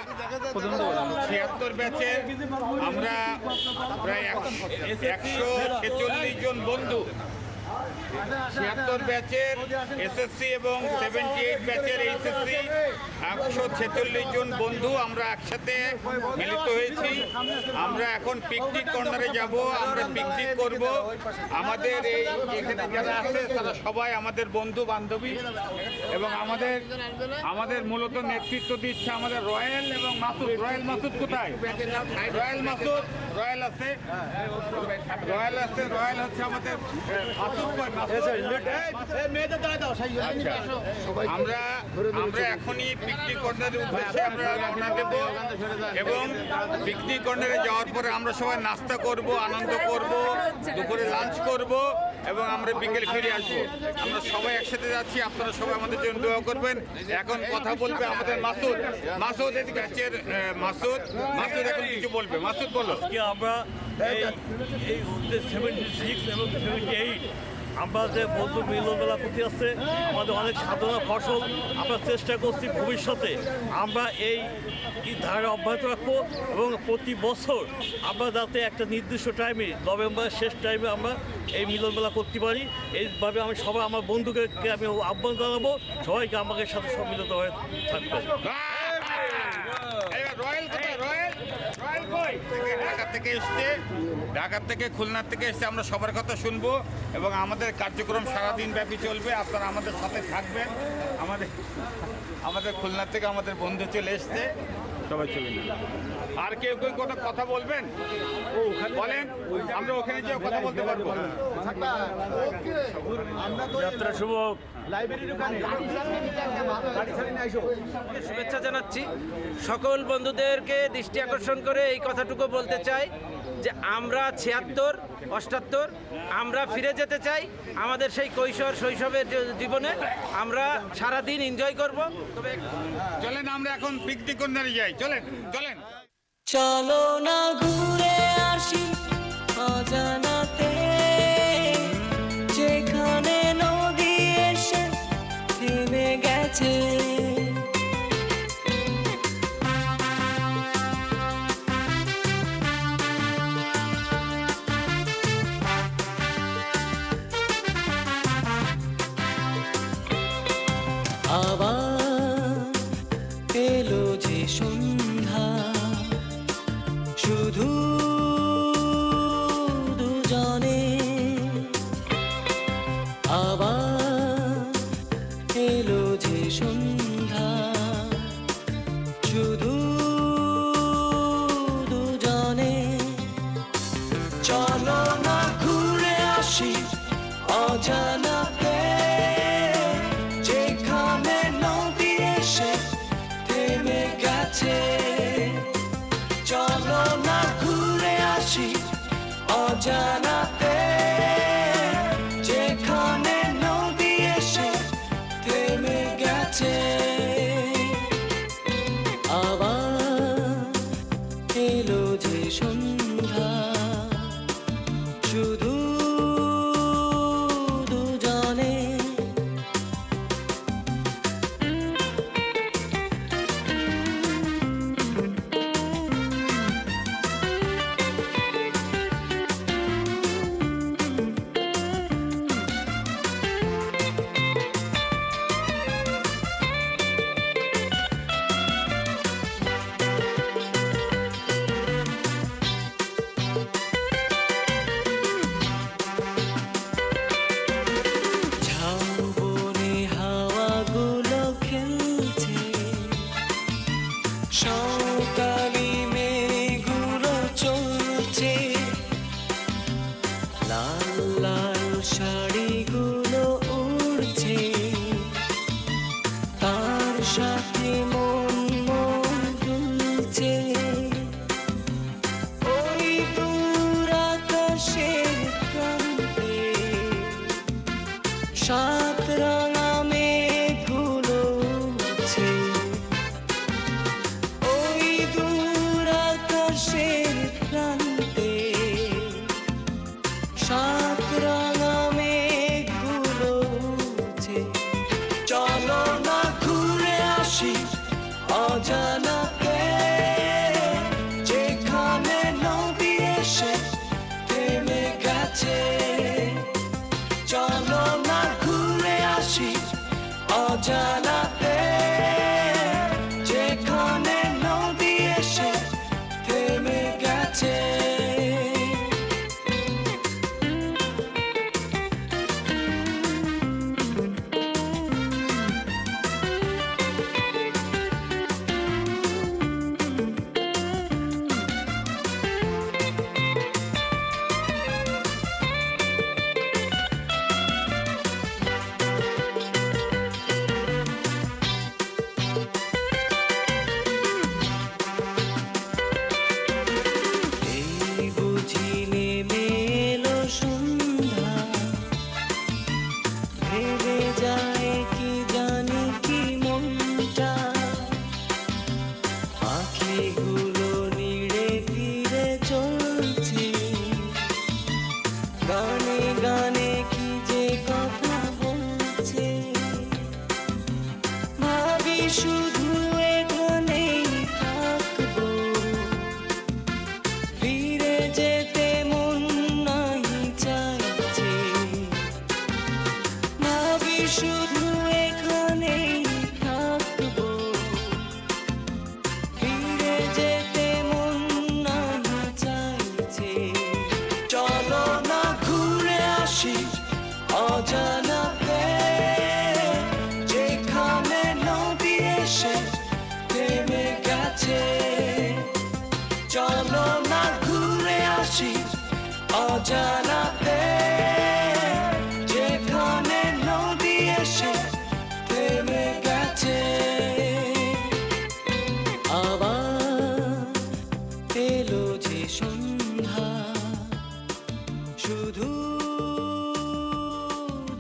76 ব্যাচের আমরা প্রায় 146 জন বন্ধু, 76 ব্যাচের এসএসসি এবং 78 ব্যাচের এইচএসসি 146 জন বন্ধু আমরা একসাথে মিলিত হয়েছি। আমরা এখন পিকনিক কর্নারে যাব, আমরা পিকনিক করব। আমাদের এই এখানে যারা আছে তারা সবাই আমাদের বন্ধু বান্ধবী এবং আমাদের মূলত নেতৃত্ব দিচ্ছে আমাদের রয়্যাল এবং মাসুদ। রয়্যাল মাসুদ কোথায়? রয়্যাল মাসুদ, রয়্যাল আছে, রয়্যাল আছে, রয়্যাল হচ্ছে আমাদের মাসুদ। আমরা এখনই পিকনিক কর্নারের উদ্দেশ্যে আমরা রওনা দেব এবং পিকনিক কর্নারে যাওয়ার পরে আমরা সবাই নাস্তা করব, আনন্দ করব, দুপুরে লাঞ্চ করব এবং আমরা বিকেলে ফিরে আসবো। আমরা সবাই একসাথে যাচ্ছি, আপনারা সবাই আমাদের জন্য দোয়া করবেন। এখন কথা বলবে আমাদের মাসুদ। মাসুদ এদিকে ব্যাচের মাসুদ এখন কিছু বলবে। মাসুদ বলো। আমরা এই 76 এবং 78 আমরা যে বন্ধু মিলনমেলা করতে আসছে, আমাদের অনেক সাধনা ফসল। আমরা চেষ্টা করছি ভবিষ্যতে আমরা এই ধারা অব্যাহত রাখবো এবং প্রতি বছর আমরা যাতে একটা নির্দিষ্ট টাইমে নভেম্বরের শেষ টাইমে আমরা এই মিলনমেলা করতে পারি। এইভাবে আমি সবাই আমার বন্ধুকে আমি আহ্বান জানাবো, সবাইকে আমাদের সাথে সম্মিলিত হয়ে থাকবে। ঢাকা থেকে খুলনা থেকে এসছে, আমরা সবার কথা শুনবো এবং আমাদের কার্যক্রম সারাদিন ব্যাপী চলবে। আপনারা আমাদের সাথে থাকবেন। আমাদের খুলনা থেকে আমাদের বন্ধু চলে এসছে, সবাই চলে যান। আর কেউ কোনো কথা বলবেন? বলেন, আমরা ওখানে যে কথা বলতে পারবো। যাত্রা শুভ। শুভেচ্ছা জানাচ্ছি সকল বন্ধুদেরকে। দৃষ্টি আকর্ষণ করে এই কথাটুকু বলতে চাই যে আমরা 76, 78 আমরা ফিরে যেতে চাই আমাদের সেই কৈশোর শৈশবের জীবনে। আমরা সারাদিন এনজয় করব। তবে চলেন আমরা এখন পিকনিক কর্নারে যাই। চলেন চলেন চলো না ঘুরে আসি অজানাতে, যেখানে নদী এসে থেমে গেছে। আবার এলো যে সন্ধ্যা, শুধু দুজনে। আবার এলো যে সন্ধ্যা, শুধু দুজনে। চলো না ঘুরে আসি অজানাতে, যেখানে নদী এসে থেমে গেছে। চলো না ঘুরে আসি অজানাতে, যেখানে নদী এসে থেমে গেছে। আবার এলো যে সন্ধ্যা, শুধু দুজনে। ঝাউবনে হাওয়াগুলো খেলছে, সকালি মেঘগুলো চলছে, লাল লাল শাড়িগুলো উড়ছে, তার সাথে মন মন দুলছে। ওই দূর আকাশের প্রান্তে সাত রাঙা মেঘগুলো উড়ছে। ওই অজানাতে যেখানে নদী এসে থেমে গেছে, আবার এলো যে সন্ধ্যা, শুধু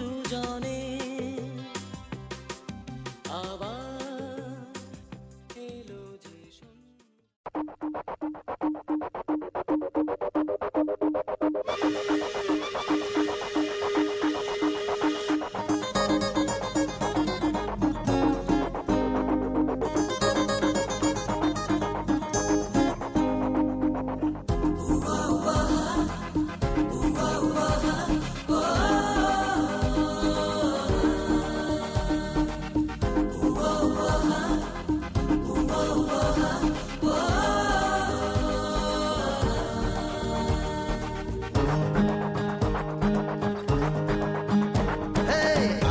দুজনে, আবার এলো যে সন্ধ্যা।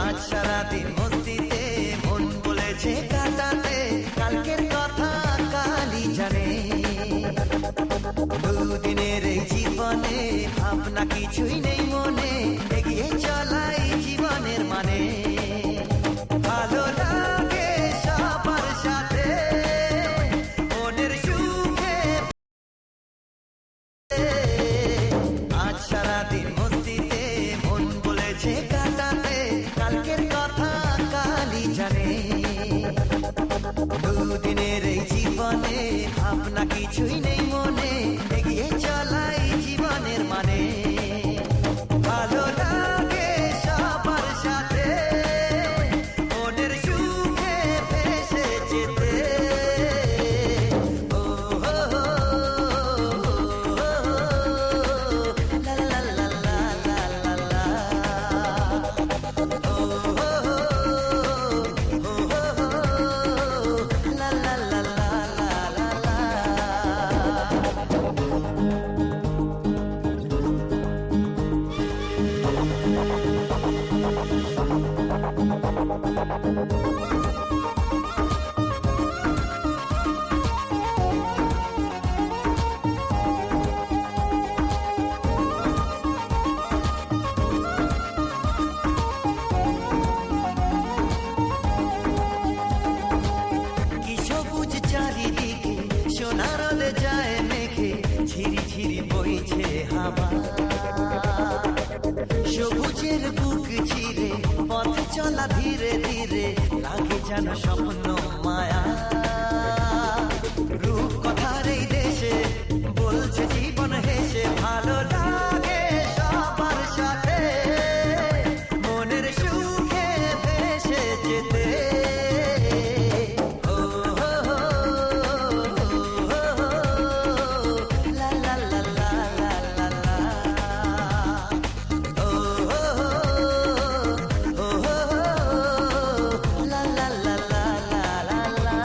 আজ সারাদিন মস্তিতে মন বলেছে কাটাতে, কালকের কথা কালই জানে। দুদিনের এই জীবনে ভাবনা কিছুই নেই মনে, এগিয়ে চলাই জীবনের মানে। ভালো লাগে সবার সাথে মনের সুখে, আজ সারাদিন মস্তিতে মন বলেছে কাটাতে, কালকের কথা কালই জানে। দুদিনের এই জীবনে ভাবনা কিছুই নেই মনে, এগিয়ে চলাই জীবনের মানে। ভালো লাগে সবার সাথে মনের সুখে ভেসে যেতে। ও হো হো, লা লা লা লা লা লা লা। ও হো হো, ও হো হো, লা লা লা লা লা লা লা। কি সবুজ চারিদিকে সোনার আলো যায় মেঘে, ঝিরি ঝিরি বইছে হাওয়া। সবুজের বুক চিরে পথ চলা ধীরে ধীরে, লাগে যেন স্বপ্ন মায়া। রূপ কথার এই দেশে বলছে জীবন হেসে, ভালো লাগে সবার সাথে মনের সুখে ভেসে যেতে। ও হো হো, লা লা লা লা লা লা লা। ও হো হো, ও হো হো, লা লা লা লা লা লা লা।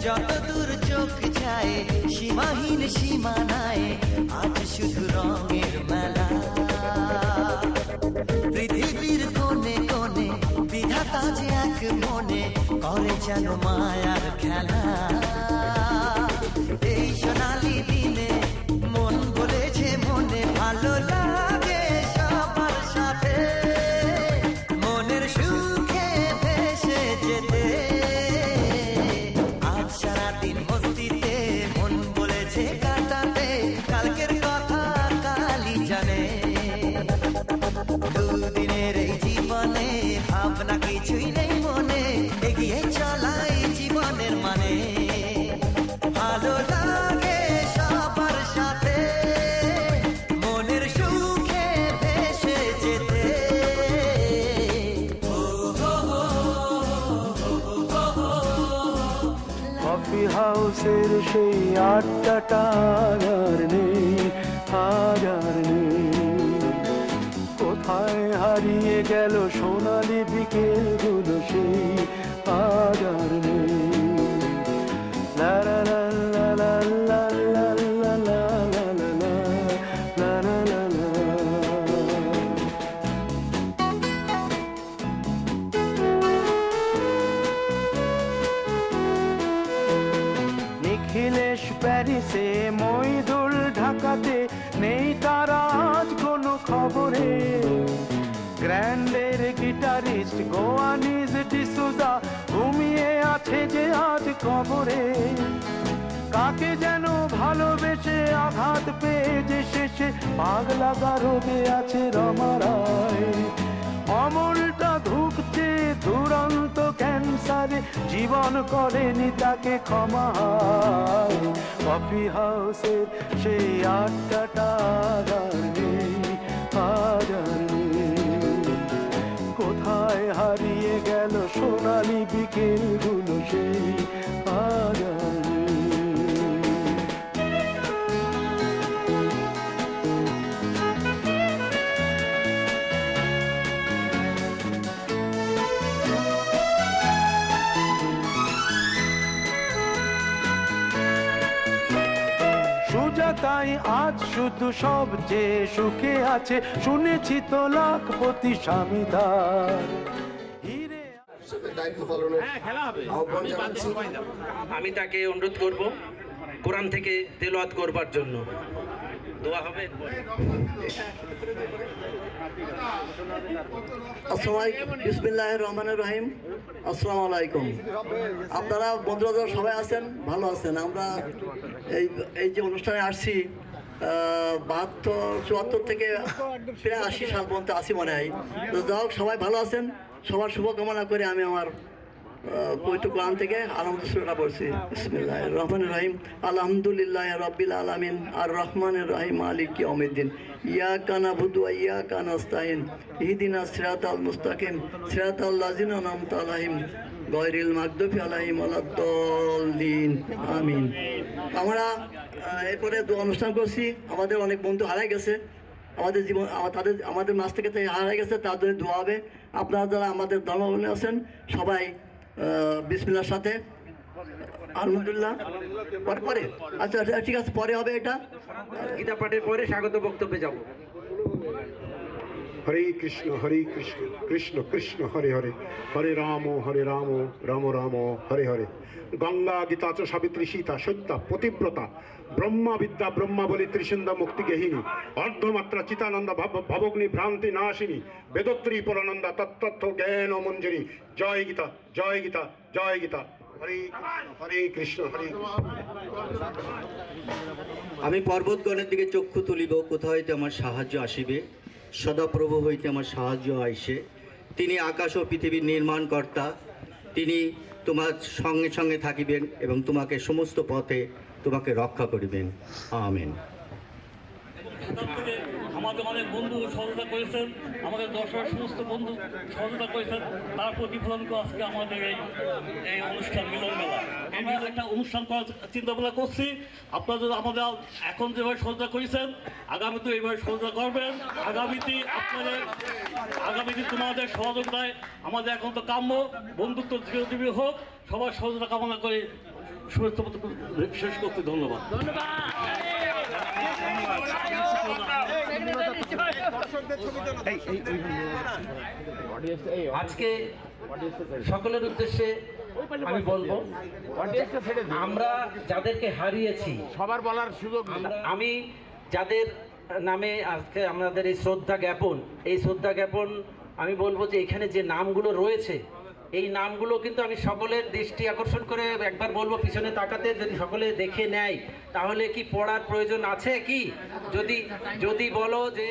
যত দূর চোখ যায় সীমাহীন সীমানায়, আজ শুধু রঙের মেলা। পৃথিবীর কোণে কোণে বিধাতা যে এক মনে করে যেন মায়ার খেলা। এই সোনালি দিনে মন বলেছে মনে, ভালো লাগে সবার সাথে মনের সুখে ভেসে যেতে। আজ সারাদিন মস্তিতে মন বলেছে কাটাতে, কালকের কথা কালই জানে। দুদিনের এই জীবনে ভাবনা কিছুই নেই মনে, এগিয়ে চলাই জীবনের মানে। ভালো লাগে সবার সাথে মনের সুখ ক্লাসের সেই আড্ডাটা আর নেই, আজ আর নেই। কোথায় হারিয়ে গেল সোনালি বিকেলগুলো সেই আজ আর নেই। লা লা লা লা লা লা লা লা লা লা লা লা লা লা। নিখিলেশ প্যারিসে, মইদুল ঢাকাতে, নেই তারা আজ কোনো খবরে। গ্র্যান্ডের গিটারিস্ট গোয়ানিজ ডিসুজা ঘুমিয়ে আছে যে আজ কবরে। কাকে যেন ভালোবেসে আঘাত পেয়ে যে শেষে পাগলা রোগে আছে রমা রায়। অমলটা ধুকছে দুরন্ত ক্যান্সারে, জীবন করেনি তাকে ক্ষমা। কফি হাউসের সেই আড্ডাটা আর নেই, আজ আর নেই। কোথায় হারিয়ে গেল সোনালি বিকেলগুলো সেই আজ আর নেই। সুজাতাই আজ শুধু সবচেয়ে সুখে আছে, শুনেছি তো লাখপতি স্বামীদার। আমি তাকে অনুরোধ করব কোরআন থেকে তেলাওয়াত করবার জন্য। দোয়া হবে। বিসমিল্লাহির রহমানির রহিম। আসসালামু আলাইকুম। আপনারা বন্ধুরা সবাই আছেন, ভালো আছেন? আমরা এই যে অনুষ্ঠানে আসছি 72-74 থেকে প্রায় 80 সাল পর্যন্ত আসি মনে হয়। তো যাই হোক, সবাই ভালো আছেন, সবার শুভকামনা করে আমি আমার পবিত্র কোরআন থেকে আলহামদুলিল্লাহ সূরাটা পড়ছি। বিসমিল্লাহির রহমানির রহিম। আলহামদুলিল্লাহি রাব্বিল আলামিন আর রহমানির রহিম মালিকি ইয়াউমিদ্দিন ইয়াকা নাবুদু ওয়া ইয়াকা নাস্তাইন ইহদিনাস সিরাতাল মুস্তাকিম সিরাতাল লাযিনা আন'আমতা আলাইহিম গায়রিল মাগদুবি আলাইহিম ওয়ালাদ-দাল্লিন আমিন। আমরা এরপরে অনুষ্ঠান করছি। আমাদের অনেক বন্ধু হারাই গেছে, আমাদের জীবন আমাদের মাঝ থেকে হারাই গেছে, তার জন্য দোয়া হবে। আপনারা যারা আমাদের ধর্মাবলম্বী আছেন সবাই বিসমিল্লাহর সাথে আলহামদুলিল্লাহ পরে। আচ্ছা ঠিক আছে, পরে হবে এটা। গীতা পাঠের পরে স্বাগত বক্তব্যে যাব। হরে কৃষ্ণ কৃষ্ণ কৃষ্ণ হরে হরে, হরে রাম রাম রাম হরে হরে। গঙ্গা গীতা চ সাবিত্রী সীতা সত্যা পতিব্রতা ব্রহ্মা বিদ্যা ব্রহ্মা বলি ত্রিসন্ধ্যা মুক্তি গেহিনী অর্ধমাত্রা চিতানন্দা ভবগ্নি ভ্রান্তি নাশিনী বেদত্রী পরানন্দা তত্ত্ব জ্ঞান মঞ্জুরি। জয় গীতা জয় গীতা জয় গীতা। হরে কৃষ্ণ হরে আমি পর্বতগণের দিকে চক্ষু তুলিব, কোথা হইতে আমার সাহায্য আসিবে। সদাপ্রভু হইতে আমার সাহায্য আইসে। তিনি আকাশ ও পৃথিবীর নির্মাণকর্তা, তিনি তোমার সঙ্গে সঙ্গে থাকিবেন এবং তোমাকে সমস্ত পথে তোমাকে রক্ষা করিবেন। আমেন। আমাদের অনেক বন্ধু সহযোগিতা করেছেন, আমাদের দর্শক সমস্ত বন্ধু সহযোগিতা করেছেন, তার প্রতিফলন আজকে আমাদের এই অনুষ্ঠান মিলন মেলা। আমি একটা অনুষ্ঠান করার চিন্তা ভাবনা করছি। আপনারা যদি আমাদের এখন যেভাবে সহযোগিতা করেছেন আগামীতে এইভাবে সহযোগিতা করবেন। আগামীতে তোমাদের সহযোগিতায় আমাদের এখন তো কাম্য বন্ধুত্ব জীবজীবী হোক, সবার সহযোগিতা কামনা করে শুভেচ্ছা শেষ করতে ধন্যবাদ। আজকে সকলের উদ্দেশ্যে আমি বলবো, আমরা যাদেরকে হারিয়েছি সবার বলার সুযোগ, আমি যাদের নামে আজকে আমাদের এই শ্রদ্ধা জ্ঞাপন আমি বলবো যে এখানে যে নামগুলো রয়েছে এই নামগুলো কিন্তু আমি সকলের দৃষ্টি আকর্ষণ করে একবার বলবো পিছনে তাকাতে, যদি সকলে দেখে নেয় তাহলে কি পড়ার প্রয়োজন আছে কি? যদি বলো যে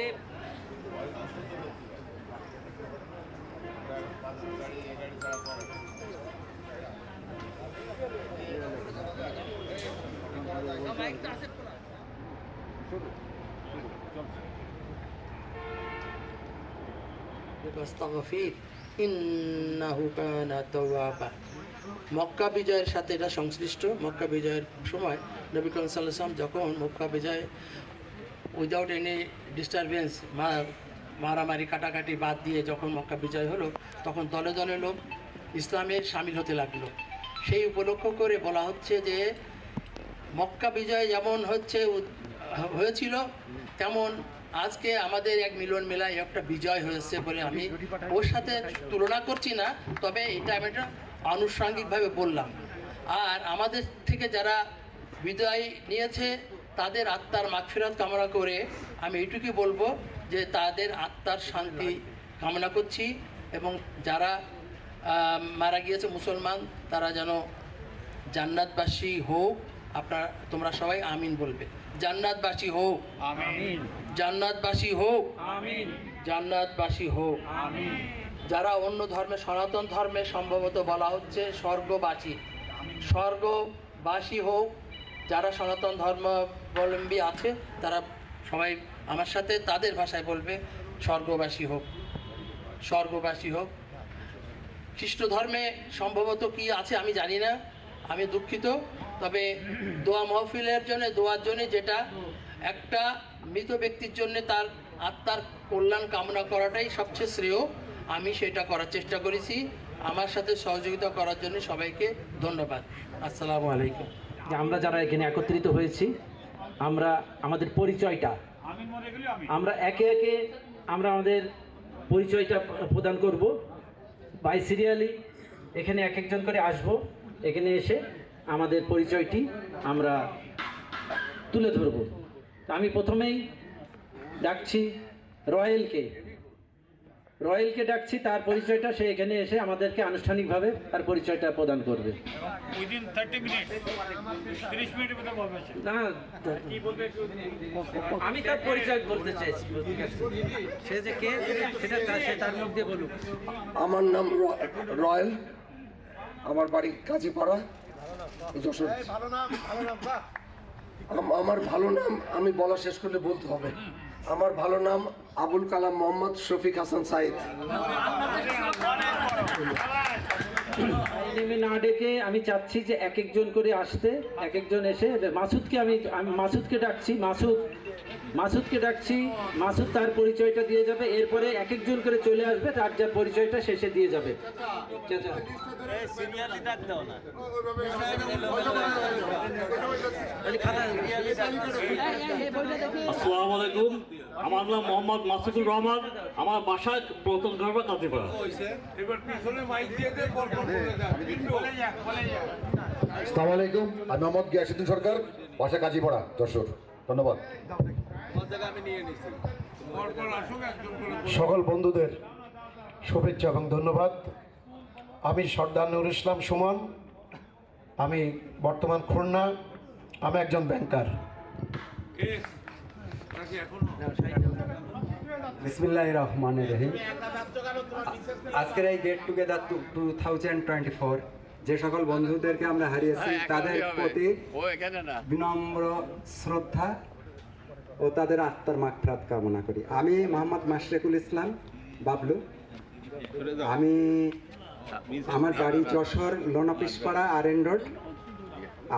Astaghfir innahu kana tawwaba। Mecca বিজয়ের সাথে এটা সংশ্লিষ্ট। মক্কা বিজয়ের সময় নবী করিম সাল্লাল্লাহু আলাইহি ওয়াসাল্লাম যখন মক্কা বিজয় উইদাউট এনি ডিস্টারবেন্স মারামারি কাটাকাটি বাদ দিয়ে যখন মক্কা বিজয় হলো, তখন দলে দলে লোক ইসলামে সামিল হতে লাগলো। সেই উপলক্ষ করে বলা হচ্ছে যে মক্কা বিজয় যেমন হয়েছিল, তেমন আজকে আমাদের এক মিলন মেলায় একটা বিজয় হয়েছে বলে আমি ওর সাথে তুলনা করছি না, তবে এটা আমি একটা আনুষঙ্গিকভাবে বললাম। আর আমাদের থেকে যারা বিদায় নিয়েছে তাদের আত্মার মাগফিরাত কামনা করে আমি এইটুকুই বলবো যে তাদের আত্মার শান্তি কামনা করছি, এবং যারা মারা গিয়েছে মুসলমান তারা যেন জান্নাতবাসী হোক। তোমরা সবাই আমিন বলবে। জান্নাতবাসী হোক, আমিন। জান্নাতবাসী হোক, আমিন। জান্নাতবাসী হোক, আমিন। যারা অন্য ধর্মে, সনাতন ধর্মে সম্ভবত বলা হচ্ছে স্বর্গবাসী, স্বর্গবাসী হোক। যারা সনাতন ধর্মাবলম্বী আছে তারা সবাই আমার সাথে তাদের ভাষায় বলবে স্বর্গবাসী হোক, স্বর্গবাসী হোক। খ্রিস্ট ধর্মে সম্ভবত কি আছে আমি জানি না, আমি দুঃখিত। তবে দোয়া মাহফিলের জন্য, দোয়ার জন্য, যেটা একটা মৃত ব্যক্তির জন্য তার আত্মার কল্যাণ কামনা করাটাই সবচেয়ে শ্রেয়, আমি সেটা করার চেষ্টা করেছি। আমার সাথে সহযোগিতা করার জন্য সবাইকে ধন্যবাদ। আসসালামু আলাইকুম। আমরা যারা এখানে একত্রিত হয়েছি, আমরা আমাদের পরিচয়টা আমরা একে একে আমাদের পরিচয়টা প্রদান করব। বাই সিরিয়ালি এখানে এক একজন করে আসব, এখানে এসে আমাদের পরিচয়টি আমরা তুলে ধরব। আমি প্রথমেই ডাকছি রয়েলকে ডাকছি, তার পরিচয়টা সে এখানে এসে আমাদেরকে আনুষ্ঠানিকভাবে তার পরিচয়টা প্রদান করবে। উইদিন 30 মিনিট, 30 মিনিটের মধ্যে বলবে। না, আমি তার পরিচয় বলতে চাইছি, সে যে কে সেটা সে তার মুখ দিয়ে বলুক। আমার নাম রয়েল, আমার বাড়ি কাজীপাড়া, যশোর। আমার ভালো নাম আমি বলা শেষ করলে বলতে হবে। আমার ভালো নাম আবুল কালাম মোহাম্মদ শফিক হাসান সাইদ। না ডেকে আমি চাচ্ছি যে এক একজন করে আসতে, এক একজন এসে মাসুদকে আমি মাসুদকে ডাকছি, মাসুদকে ডাকছি। মাসুদ তার পরিচয়টা দিয়ে যাবে, এরপরে এক একজন করে চলে আসবে, তার যার পরিচয়টা শেষে দিয়ে যাবে। আসসালামু আলাইকুম, আমার নাম মোহাম্মদ মাসুদুর রহমান, আমার বাসা প্রথম ঘরবা কাজীপাড়া। আসসালামু আলাইকুম, আমি মোহাম্মদ গিয়াসউদ্দিন সরকার, বাসা কাজীপাড়া, যশোর। ধন্যবাদ। সকল বন্ধুদের শুভেচ্ছা এবং ধন্যবাদ। আমি সর্দার নুরুল ইসলাম সুমন, আমি বর্তমান খুলনা, আমি একজন ব্যাংকার। বিসমিল্লাহির রহমানির রহিম। আজকের এই গেট টুগেদার 2024 যে সকল বন্ধুদেরকে আমরা হারিয়েছি তাদের প্রতি বিনম্র শ্রদ্ধা ও তাদের আত্মার মাগফিরাত কামনা করি। আমি মোহাম্মদ মাশরেকুল ইসলাম বাবলু, আমার বাড়ি যশোর লোনাপিসপাড়া RN রোড।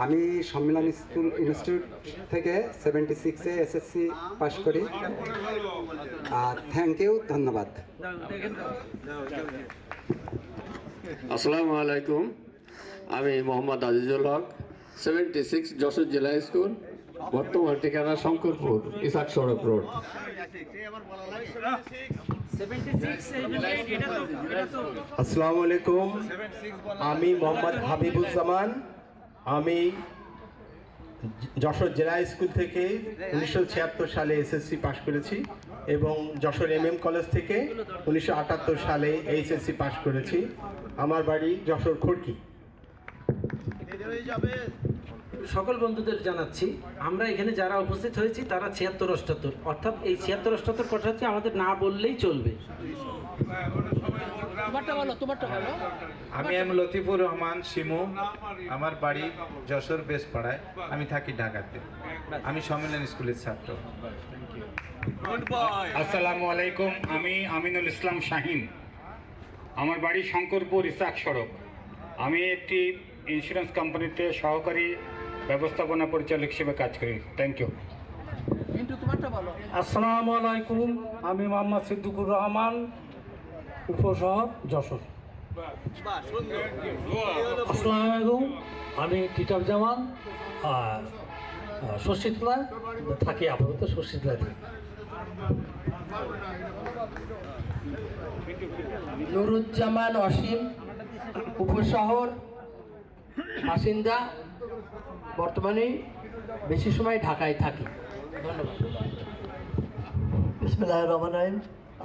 আমি সম্মেলন স্কুল ইনস্টিটিউট থেকে 76-এ SSC পাশ করি। থ্যাংক ইউ, ধন্যবাদ। আসসালামু আলাইকুম, আমি মোহাম্মদ আজিজুল হক, 76 যশোর জেলা স্কুল, বর্তমান ঠিকানা শঙ্করপুর, ইসাক সড়ক রোড। আসসালামু আলাইকুম, আমি মোহাম্মদ হাবিবুজ্জামান, আমি যশোর জেলা স্কুল থেকে 1976 সালে SSC পাশ করেছি এবং যশোর MM কলেজ থেকে 1978 সালে HSC পাশ করেছি। আমার বাড়ি যশোর খড়কি। সকল বন্ধুদের জানাচ্ছি, আমরা এখানে যারা উপস্থিত হয়েছি তারা 76-78, অর্থাৎ এই 76-78 কথা হচ্ছে আমাদের না বললেই চলবে। আমি এম লতিফুর রহমান শিমু, আমার বাড়ি যশোর বেশপাড়ায়, আমি থাকি ঢাকাতে, আমি সম্মেলন স্কুলের ছাত্র। আসসালামু আলাইকুম, আমি আমিনুল ইসলাম শাহিন, আমার বাড়ি শঙ্করপুর, ইসাক সড়ক। আমি একটি ইন্স্যুরেন্স কোম্পানিতে সহকারী ব্যবস্থাপনা পরিচালক হিসেবে কাজ করি। Thank you. আসসালামু আলাইকুম, আমি মোহাম্মদ সিদ্দিকুর রহমান, উপশহর যশোর। আসসালামু আলাইকুম, আমি কিতাব জামান, আর শশীতলা থাকি, আপাতত শশীতলাতে। নুরুজ্জামান অসীম, উপশহর বাসিন্দা, বর্তমানে বেশি সময় ঢাকায় থাকি। ধন্যবাদ। বিসমিল্লাহির রহমানির রহিম।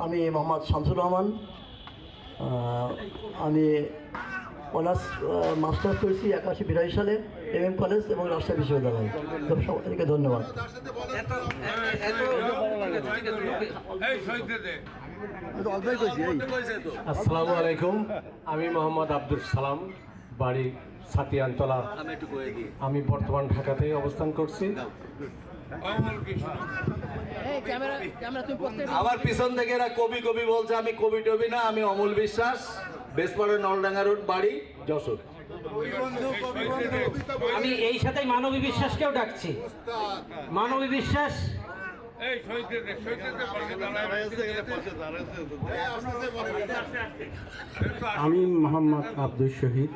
আমি মোহাম্মদ শামসুর রহমান। আমি অনার্স মাস্টার্স করেছি 81-82 সালে MM কলেজ এবং রাজশাহী বিশ্ববিদ্যালয়। সবাইকে ধন্যবাদ। আসসালামু আলাইকুম, আমি মোহাম্মদ আব্দুল সালাম, বাড়ি সাতিয়ানতলা। আমি বর্তমান ঢাকাতে অবস্থান করছি। আমার পিছন থেকে এরা কবি কবি বলছে, আমি কবি টবি না, আমি অমল বিশ্বাস, বেসপাড়া নলডাঙ্গা রোড, বাড়ি যশোর। আমি এই সাথে মানবী বিশ্বাসকেও ডাকছি। মানবী বিশ্বাস, আমি মোহাম্মদ আব্দুল শহীদ,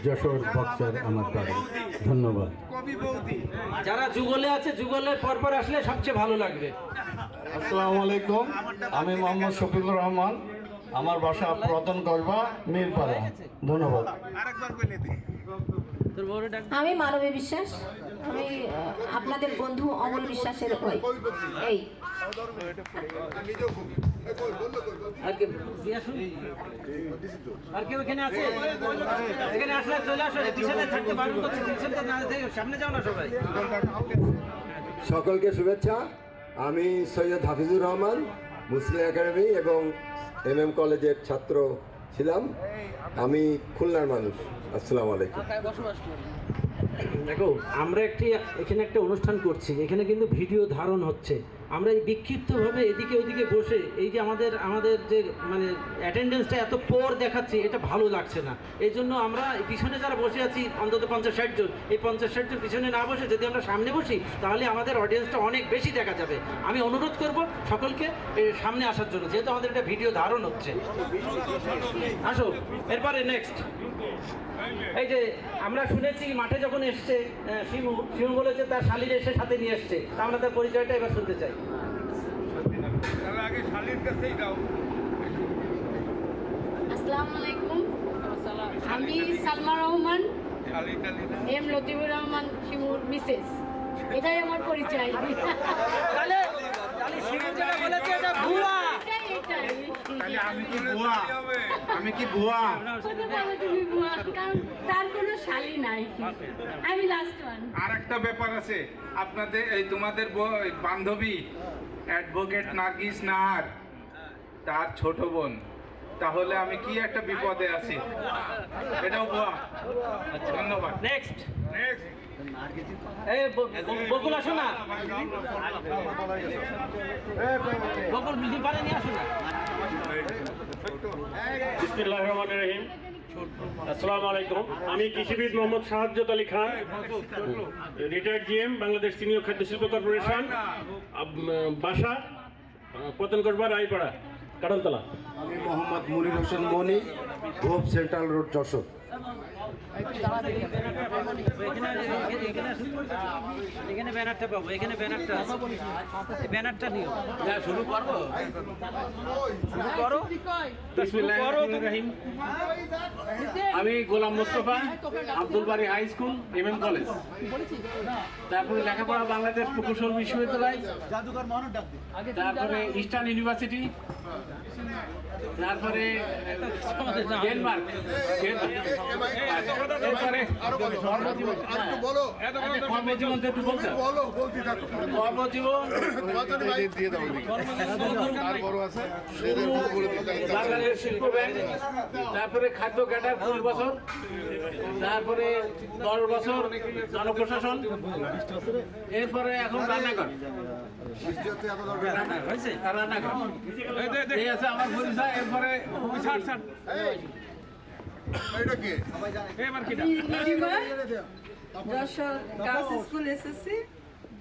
যশোর বক্সার আমার বাড়ি। ধন্যবাদ। যারা যুগলে আছে, যুগলের পরপর আসলে সবচেয়ে ভালো লাগবে। আসসালামু আলাইকুম, আমি মোহাম্মদ শফিকুর রহমান, আমার বাসা পুরাতন কসবা, মিরপাড়া। ধন্যবাদ। আমি মানবী বিশ্বাস, আমি আপনাদের বন্ধু অমল বিশ্বাসের ওই এই। আর কেউ এখানে আছে? এখানে আসলে চলে আসো, পিছনে থাকতে বারণ করছে, পিছনে তো না, সামনে যাও না সবাই। সকলকে শুভেচ্ছা। আমি সৈয়দ হাফিজুর রহমান, মুসলিম একাডেমি এবং MM কলেজের ছাত্র ছিলাম। আমি খুলনার মানুষ। আসসালামু আলাইকুম। দেখো, আমরা এখানে একটা অনুষ্ঠান করছি, এখানে কিন্তু ভিডিও ধারণ হচ্ছে। আমরা এই বিক্ষিপ্তভাবে এদিকে ওদিকে বসে এই যে আমাদের যে মানে অ্যাটেন্ডেন্সটা এত পোর দেখাচ্ছি, এটা ভালো লাগছে না। এই জন্য আমরা পিছনে যারা বসে আছি অন্তত 50-60 জন, এই 50-60 জন পিছনে না বসে যদি আমরা সামনে বসি, তাহলে আমাদের অডিয়েন্সটা অনেক বেশি দেখা যাবে। আমি অনুরোধ করব সকলকে সামনে আসার জন্য, যেহেতু আমাদের একটা ভিডিও ধারণ হচ্ছে। আসো, এরপরে নেক্সট। এই যে আমরা শুনেছি মাঠে যখন এসছে শিমু বলেছে তার শালীর এসে সাথে নিয়ে এসছে, তা আমরা তার পরিচয়টা এবার শুনতে চাই। আসসালামু আলাইকুম, আমি সালমা রহমান, M লতিফুর রহমান শিমুর মিসেস। এটাই আমার পরিচয়। আমি কি ভুয়া? তার কোনো শালী নাই, আমি লাস্ট ওয়ান। আর একটা ব্যাপার আছে, আপনাদের এই তোমাদের বান্ধবী অ্যাডভোকেট নার্গিস নাহার, তার ছোট বোন। তাহলে আমি কি একটা বিপদে আছি, এটাও ভুয়া। ধন্যবাদ। নেক্সট। এই বকুল আসো না, বকুল বিল্ডিং পারে নিয়ে আসো না। বিসমিল্লাহির রহমানির রহিম। আসসালামু আলাইকুম, আমি কৃষিবিদ মোহাম্মদ শাহাদাত Ali Khan, retired GM, Bangladesh senior খাদ্য শিল্প কর্পোরেশন, বাসা পতনকসবা, রায়পাড়া, কারণতলা। আমি মোহাম্মদ মনির হোসেন মনি, গ্রোভ সেন্ট্রাল রোড, যশোর। এখানে ব্যানারটা পাবো, এখানে ব্যানারটা আছে, ব্যানারটা নিও। শুরু করবো, শুরু করো। বিসমিল্লাহির রহমানির রহিম। আমি গোলাম মোস্তফা, আব্দুল বারী হাই স্কুল, MM কলেজ। তারপরে লেখাপড়া বাংলাদেশ প্রকৌশল বিশ্ববিদ্যালয়, তারপরে ইস্টার্ন ইউনিভার্সিটি, তারপরে ডেনমার্ক, এরপরে কর্মজীবন একটু বলতে কর্মজীবন বাংলাদেশ শিল্প ব্যাংক, তারপরে খাদ্য ক্যাডার 20 বছর, তারপরে 10 বছর জনপ্রশাসন, এরপরে এখন রান্নাঘর। রান্নাঘর এই আছে আমার পরিচয়। এরপরে Jessore girls school SSC,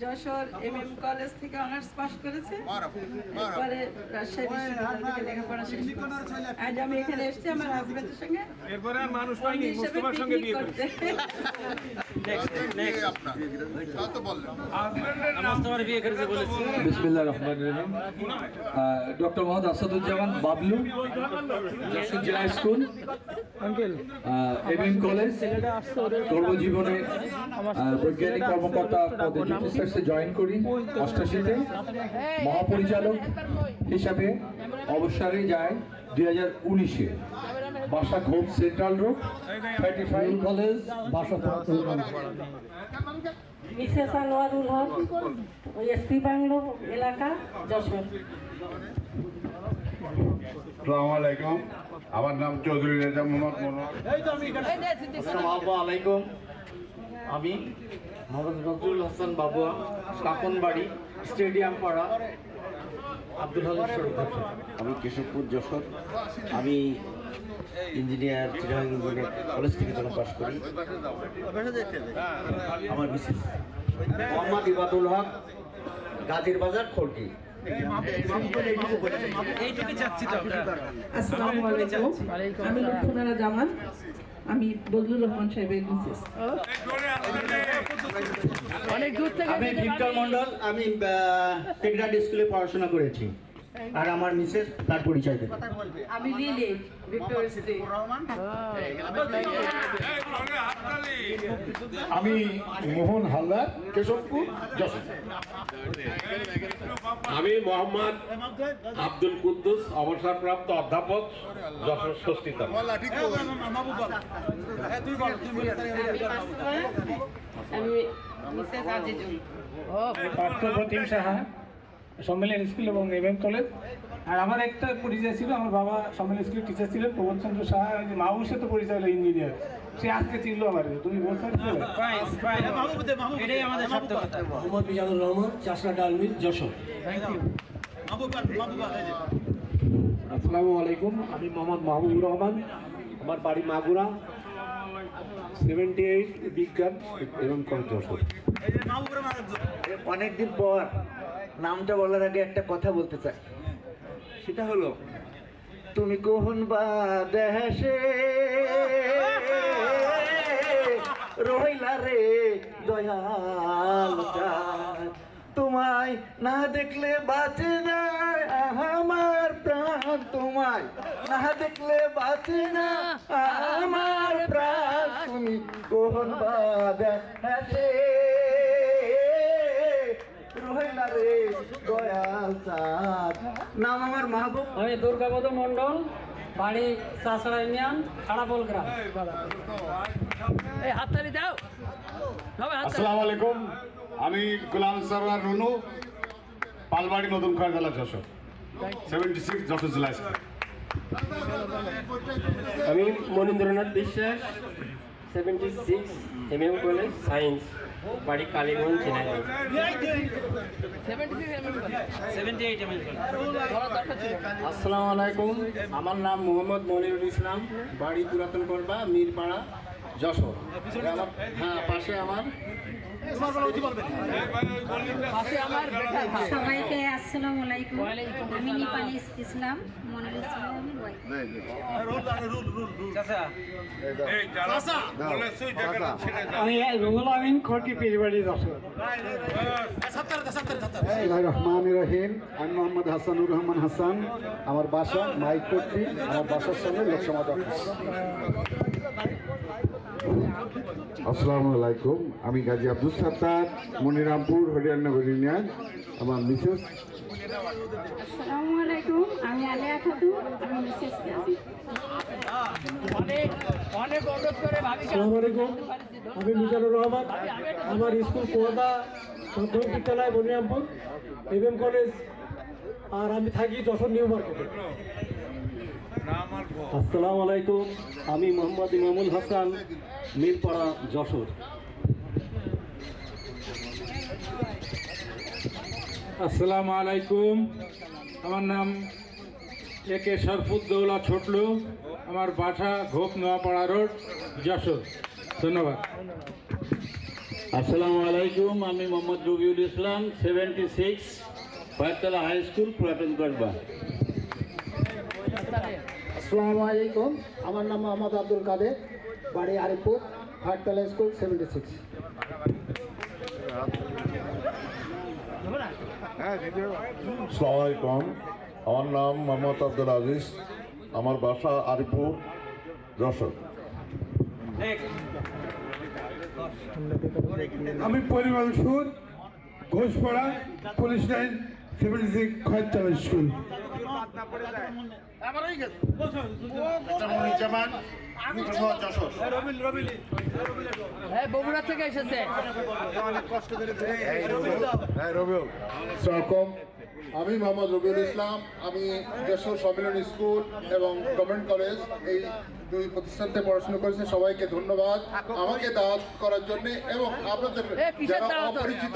Jessore MM college থেকে অনার্স পাস করেছে, এরপরে রাজশাহী বিশ্ববিদ্যালয় থেকে লেখাপড়া শেষ করেছে। আজ আমি এখানে এসেছি আমার হাজবেন্ডের সঙ্গে, এরপরে আর মানুষ পাইনি, মুস্তফার সঙ্গে বিয়ে করতে। বিসমিল্লাহির রহমানির রহিম। ডক্টর মোহাম্মদ আসাদুজ্জামান বাবলু, যশোর জেলা স্কুল, এমএম কলেজ, কর্মজীবনে বৈজ্ঞানিক কর্মকর্তা পদে রিসার্চে জয়েন করি 88-তে, মহাপরিচালক হিসাবে অবসরে যায় 2019-এ। বাসা ঘোপ সেন্ট্রাল রোড 35 কলেজ, বাসা Mrs Anwarul Haque, SP bungalow এলাকা, যশোর। আসসালামু আলাইকুম, আমার নাম চৌধুরী রেজা মোহাম্মদ মনোয়ার। আসসালামু আলাইকুম, আমি মোহাম্মদ নজরুল হাসান বাবুয়া, কাকনবাড়ি, স্টেডিয়াম পাড়া, আব্দুল হালিম শরীফ। আমি কেশবপুর, যশোর। আমি ইঞ্জিনিয়ার, চিরাং ইঞ্জিনিয়ার কলেজ থেকে যেন পাশ করি। আমার মিসেস মোহাম্মদ ইবাদুল হক, গাজীর বাজার, খড়কি। আসসালামু আলাইকুম, আমি লুৎফুনারা জামান, আমি বজলুর রহমান সাহেবের মিসেস। আমি ভিক্টর মন্ডল, আমি টেকরাট স্কুলে পড়াশোনা করেছি। আর আমার মিসেস, তার পরিচয় দেবে। আমি লিলি, ভিক্টর স্ত্রী। আমি মোহন হালদার, কেশবপুর, যশোর। আমি মোহাম্মদ আব্দুল কুদ্দুস, অবসরপ্রাপ্ত অধ্যাপক, যশোর ষষ্ঠীতলা। আমি মিসেস আজিজুল। পার্থপ্রতিম সাহা, সম্মেলন স্কুল এবং এমএম কলেজ। আর আমার একটা পরিচয় ছিল, আমার বাবা সম্মেলন স্কুলের টিচার ছিলেন, প্রবোধ চন্দ্র সাহা। মাউর সাথে পরিচয় হলো ইঞ্জিনিয়ার, সে আজকে চিনলো আমার। তুমি বলছো এটাই আমাদের সার্থকতা। মোহাম্মদ মিজানুর রহমান, চাষরা ডালমিল, যশোর। আসসালামু আলাইকুম, আমি মোহাম্মদ মাহবুবুর রহমান, আমার বাড়ি মাগুরা, 78 বিজ্ঞান এবং কলেজ, যশোর। অনেকদিন পর নামটা বলার আগে একটা কথা বলতে চাই, সেটা হলো তুমি কখন বা দেশে রহিলা রে দয়াল চাঁদ, তোমায় না দেখলে বাঁচে না আমার প্রাণ, তোমায় না দেখলে বাঁচে না আমার প্রাণ, তুমি কখন বা দেশে রহিলা রে দয়াল চাঁদ। নাম আমার মাহবুব। আমি দুর্গাপদ মন্ডল, বাড়ি চাষড়া ইউনিয়ন, খাড়াপোল গ্রাম। এই হাততালি দাও। আসসালামু আলাইকুম, আমি গোলাম সরওয়ার রুনু, পালবাড়ি, নতুন খড়দলা, যশোর, 76 যশোর জেলা স্কুল। আমি মনীন্দ্রনাথ বিশ্বাস, 76 এমএম কলেজ, সায়েন্স, বাড়ি কালীগঞ্জ, ঝিনাইদহ। আসসালামু আলাইকুম, আমার নাম মোহাম্মদ মনিরুল ইসলাম, বাড়ি পুরাতন করবা, মিরপাড়া, যশোর। হ্যাঁ, পাশে আমার। সবাইকে আসসালামু আলাইকুম, আমি নিপালি ইসলাম, মনিরুল ইসলামের আমি রুহুল আমিন, খড়কি, পীরবাড়ি, যশোর। রহমানির রহিম। আমি মোহাম্মদ হাসানুর রহমান হাসান, আমার বাসা মাইকপট্টি, আমার বাসার সঙ্গে লোকসভা অফিস। আসসালামু আলাইকুম, আমি গাজী আব্দুল সাত্তার, মনিরামপুর, হরিয়ানগর ইউনিয়ন। আমার মিসেস। আসসালামু আলাইকুম, আমি আলিয়া খাতুন, আমি মিসেস গাজী। আসসালামু আলাইকুম, আমি মিজানুর রহমান, আমার স্কুল কোয়াদা প্রাথমিক বিদ্যালয়, বনিরামপুর, এমএম কলেজ, আর আমি থাকি যশোর নিউ মার্কেটে। আসসালামু আলাইকুম, আমি মোহাম্মদ ইমামুল হাসান, মিরপাড়া, যশোর। আসসালামু আলাইকুম, আমার নাম একে শরফুদ্দৌলা ছোটলু, আমার বাসা ঘোপ নোয়াপাড়া রোড, যশোর। ধন্যবাদ। আসসালামু আলাইকুম, আমি মোহাম্মদ রবিউল ইসলাম, 76 খয়েরতলা হাই স্কুল, পুরাতন করবা। আসসালামু আলাইকুম, আমার নাম মোহাম্মদ আব্দুল কাদের, বাড়ি আরিপুর, খয়েরতলা স্কুল, 76। আসসালামু আলাইকুম, আমার নাম মোহাম্মদ আব্দুল আজিজ, আমার বাসা আরিপুর, যশোর। আমি Parimal Sur, Ghoshpara, police line, 76 Khoyertala school. Bogura থেকে এসেছে। আমি মোহাম্মদ রবিউল ইসলাম, আমি যশোর সম্মিলন স্কুল এবং গভর্নমেন্ট কলেজ, এই দুই প্রতিষ্ঠানতে পড়াশোনা করেছি। সবাইকে ধন্যবাদ আমাকে দাওয়াত করার জন্য এবং আপনাদের যারা অপরিচিত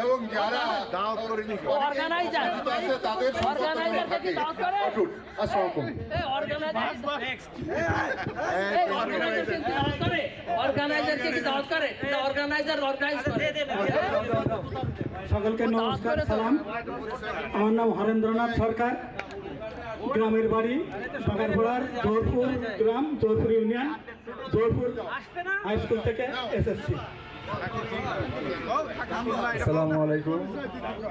এবং যারা আছে তাদের সকলকে নমস্কার, সালাম। আমার নাম হরেন্দ্রনাথ সরকার, গ্রামের বাড়ি বাগারপাড়ার জোরপুর গ্রাম, Jorpur union, Jorpur high school থেকে এসএসসি। আসসালামু আলাইকুম,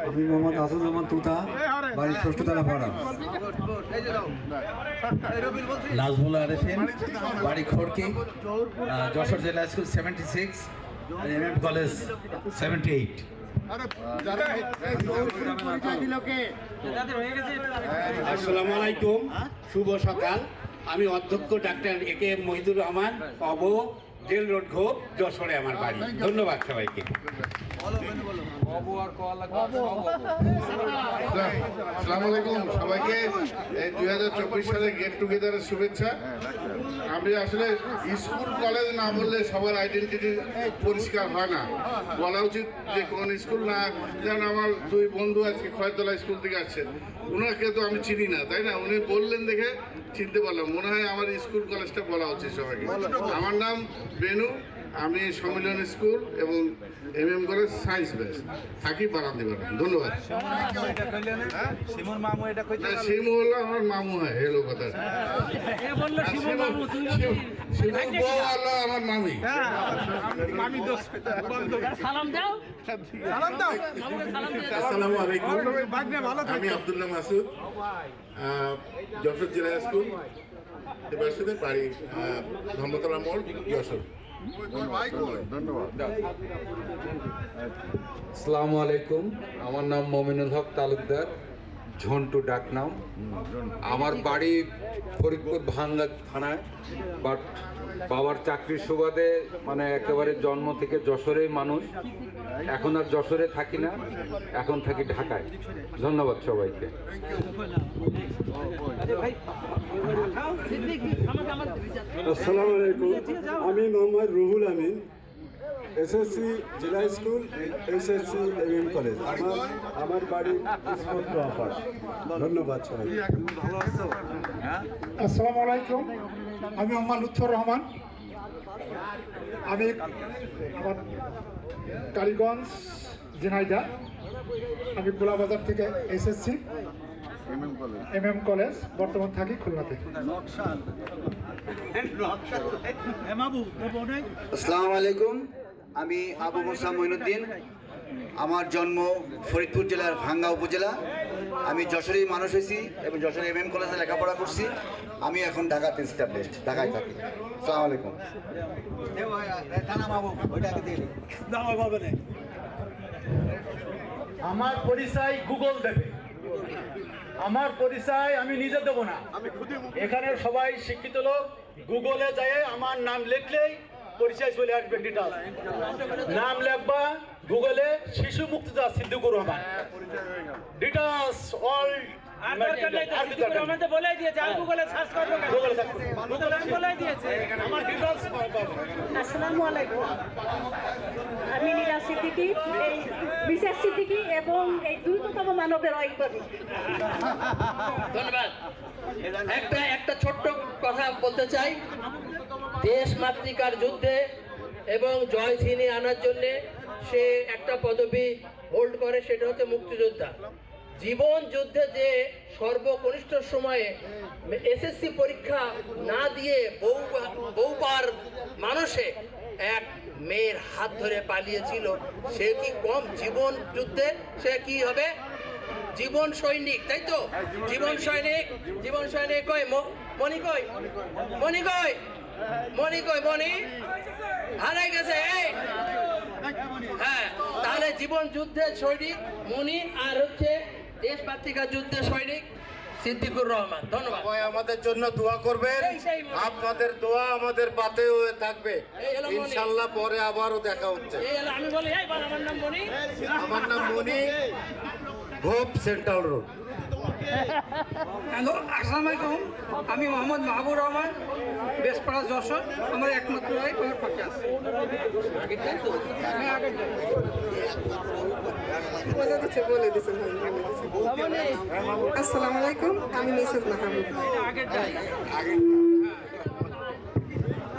আমি মোহাম্মদ আসুজ্জামান তুতা, বাড়ি ষষ্ঠতলা পাড়া। নাজমুল আরেফিন, বাড়ি খড়কি, যশোর জেলা স্কুল, 76, এমএম কলেজ, 78। আসসালামু আলাইকুম, শুভ সকাল। আমি অধ্যক্ষ doctor A K M Mohidur Rahman, অব, জেল রোড, ঘোপ, যশোরে আমার বাড়ি। ধন্যবাদ সবাইকে। আসসালামু আলাইকুম সবাইকে, এই 2024 সালে গেট টুগেদারের শুভেচ্ছা। আমি আসলে স্কুল কলেজ না বললে সবার আইডেন্টিটি পরিষ্কার হয় না, বলা উচিত যে কোন স্কুল না। যেন আমার দুই বন্ধু আজকে খয়েরতলা স্কুল থেকে আসছেন, ওনাকে তো আমি চিনি না, তাই না? উনি বললেন দেখে চিনতে পারলাম। মনে হয় আমার স্কুল কলেজটা বলা উচিত সবাইকে। আমার নাম বেনু, আমি সম্মিলন স্কুল এবং এমএম কলেজ সায়েন্স ব্যাচ, থাকি বারান্দিপাড়া। ধন্যবাদ। শিমু হলো আমার মামু হয়, হেলো কথা। শিমু হলো আমার মামি। আসসালামু আলাইকুম, আমি আব্দুল্লাহ মাসুদ, যশোর জেলা স্কুল, বাড়ি ধর্মতলা মোড়, যশোর। আসসালামু আলাইকুম, আমার নাম মমিনুল হক তালুকদার, ঝন্টু ডাকনাম। আমার বাড়ি ফরিদপুর ভাঙ্গা থানায়, বাট বাবার চাকরির সুবাদে মানে একেবারে জন্ম থেকে যশোরেই মানুষ। এখন আর যশোরে থাকি না, এখন থাকি ঢাকায়। ধন্যবাদ সবাইকে। আসসালামু আলাইকুম, আমি মোহাম্মদ রুহুল আমিন, এসএসসি জেলা স্কুল, এসএসসি এমএম কলেজ। আমার বাড়ি নোয়াপাড়া। ধন্যবাদ সবাই। আসসালামু আলাইকুম, আমি মোহাম্মদ লুৎফর রহমান, আমি আমার কালীগঞ্জ ঝিনাইদহ, আমি গোলাবাজার থেকে এসএসসি এমএম কলেজ, বর্তমান থাকি খুলনাতে। আসসালামু আলাইকুম, আমি আবু মুসা মঈনুদ্দিন, আমার জন্ম ফরিদপুর জেলার ভাঙ্গা উপজেলা। আমি যশোরেই মানুষ হয়েছি এবং যশোর এমএম কলেজে লেখাপড়া করছি। আমি এখন ঢাকাতে এস্টাবলিশড, ঢাকায় থাকি। আসসালামু আলাইকুম। আমার পরিচয় গুগল দেবে, আমার পরিচয় আমি নিজে দেবো না। এখানে সবাই শিক্ষিত লোক, গুগলে যায় আমার নাম লিখলেই পরিচয় চলে আসবে। ডিটেলস নাম লিখবা গুগলে, শিশু মুক্তিযোদ্ধা সিদ্দিকুর রহমান। ডিটেলস অল আর দরকার নেই তো, সিদ্দিকুর রহমান তো বলেই দিয়েছে, আর গুগলে সার্চ করবো কেন? গুগলে বলেই দিয়েছে। আসসালামু আলাইকুম, আমি নীলা সিদ্দিকী, এই বিশেষ সিদ্দিকী এবং এই দ্রুততম মানবের ঐক্যবী। ধন্যবাদ। একটা ছোট্ট কথা বলতে চাই। দেশ মাতৃকার যুদ্ধে এবং জয় ছিনিয়ে আনার জন্যে সে একটা পদবি হোল্ড করে, সেটা হচ্ছে মুক্তিযোদ্ধা। জীবন যুদ্ধে যে সর্বকনিষ্ঠ সময়ে এসএসসি পরীক্ষা না দিয়ে বহুবার মানুষে এক মেয়ের হাত ধরে পালিয়েছিল, সে কি কম জীবন যুদ্ধে সে কি হবে? জীবন সৈনিক, তাই তো? জীবন সৈনিক, জীবন সৈনিক কই? মনি কই? মনি কই? মনি কই? মনি হারাই গেছে। হ্যাঁ, তাহলে জীবন যুদ্ধের সৈনিক মনি, আর হচ্ছে দেশ মাতৃকার যুদ্ধের সৈনিক সিদ্দিকুর রহমান। ধন্যবাদ। আমাদের জন্য দোয়া করবেন, আপনাদের দোয়া আমাদের পাতে হয়ে থাকবে ইনশাআল্লাহ। পরে আবারও দেখা হচ্ছে। আমি বলি, আমার নাম মনি, আমার নাম মনি, হোপ সেন্ট্রাল রোড। হ্যালো, আসসালামু আলাইকুম, আমি মোহাম্মদ মাহবুব রহমান, বেসপাড়া যশোর। আমার একমাত্র ভাই আমার পাশে আছে। আসসালামু আলাইকুম, আমি মিসেস মাহমুদ।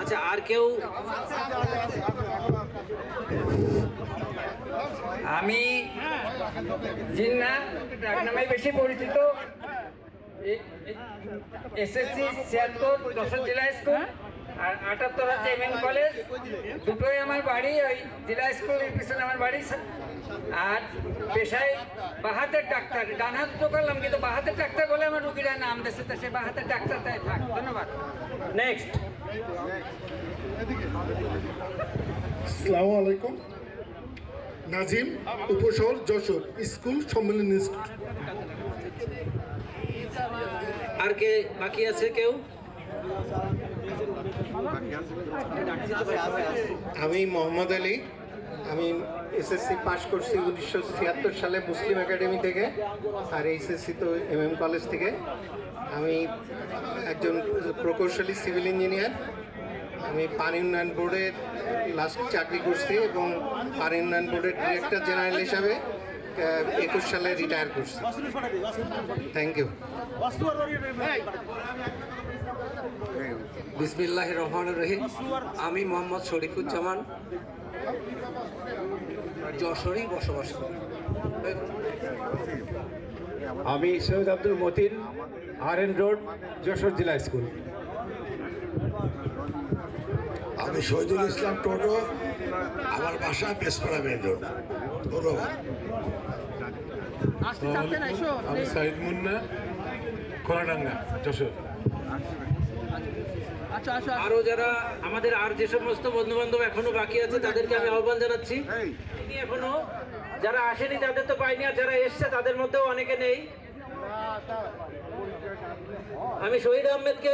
আচ্ছা, আর কেউ? আমি জিন্না, ডাক নামে বেশি পরিচিত। এসএসসি 76 যশোর জেলা স্কুল, আর 78 হচ্ছে এমএম কলেজ। দুটোই আমার বাড়ি, ওই জেলা স্কুলের পিছনে আমার বাড়ি। আর পেশায় বাহাতের ডাক্তার, ডান হাত তো করলাম, কিন্তু বাহাতের ডাক্তার বলে আমার রুগীরা নাম দিচ্ছে, তো সে বাহাতের ডাক্তার তাই থাক। ধন্যবাদ। নেক্সট। আসসালামু আলাইকুম, নাজিম, উপশহর যশোর স্কুল সম্মেলন ইনস্টিটিউট। আর কে বাকি আছে? কেউ? আমি মোহাম্মদ আলী, আমি এসএসসি পাস করছি 1976 সালে মুসলিম একাডেমি থেকে, আর এইচএসসি তো এমএম কলেজ থেকে। আমি একজন প্রকৌশলী সিভিল ইঞ্জিনিয়ার। আমি পানি উন্নয়ন বোর্ডে লাস্ট চাকরি করছি এবং পানি উন্নয়ন বোর্ডের ডিরেক্টর জেনারেল হিসাবে 21 সালে রিটায়ার করছি। Thank you. বিসমিল্লাহির রহমানির রহিম। আমি মোহাম্মদ শরীফুজ্জামান, যশোরেই বসবাস করি। আমি সৈয়দ আব্দুল মতিন, আরএন রোড, যশোর জেলা স্কুল। আমি শহীদুল ইসলাম টোটো, আমার বাসা বেসপাড়া মেন রোড। ধন্যবাদ। আমি সাইদ মুন্না, খোলাডাঙ্গা, যশোর। আরো যারা আমাদের আর যে সমস্ত বন্ধু বান্ধব এখনো বাকি আছে তাদেরকে আমি আহ্বান জানাচ্ছি। এখনো যারা আসেনি তাদের তো পাইনি, আর যারা এসছে তাদের মধ্যেও অনেকে নেই। আমি শহীদ আহমেদকে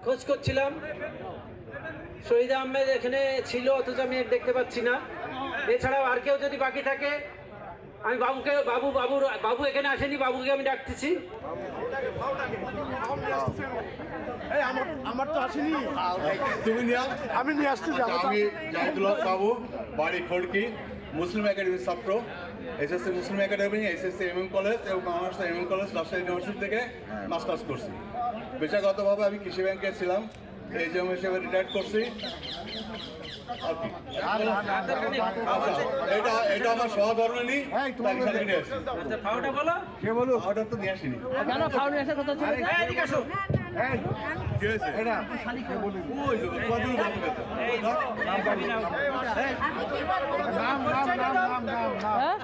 খোঁজ করছিলাম, শহীদ আহমেদ এখানে ছিল, অথচ আমি দেখতে পাচ্ছি না। এছাড়াও আর কেউ যদি বাকি থাকে, আমি বাবুকে, বাবু এখানে আসেনি, বাবুকে আমি ডাকতেছি। আমার তো আসেনি, তুমি নিয়ে আমি নিয়ে আসছি। আমি জাহিদুল হক বাবু, বাড়ি খড়কি, মুসলিম একাডেমির ছাত্র। এসএসসি মুসলিম একাডেমি, এসএসসি এমএম কলেজ এবং Bangladesh MM college Rajshahi university থেকে মাস্টার্স করছি। পেশাগতভাবে আমি কৃষি ব্যাংকে ছিলাম, এজিএম হিসেবে রিটায়ার করছি। এটা আমার সহধর্মিনী, তাকে সাথে নিয়ে আসছি। ফাউটা বলো, কে বলো? ফাউটা তো নিয়ে আসিনি। কেন ফাউ নিয়ে আসার কথা ছিল? এদিকে আসো। কি হয়েছে? এটা ওই কদুল বাবু কথা।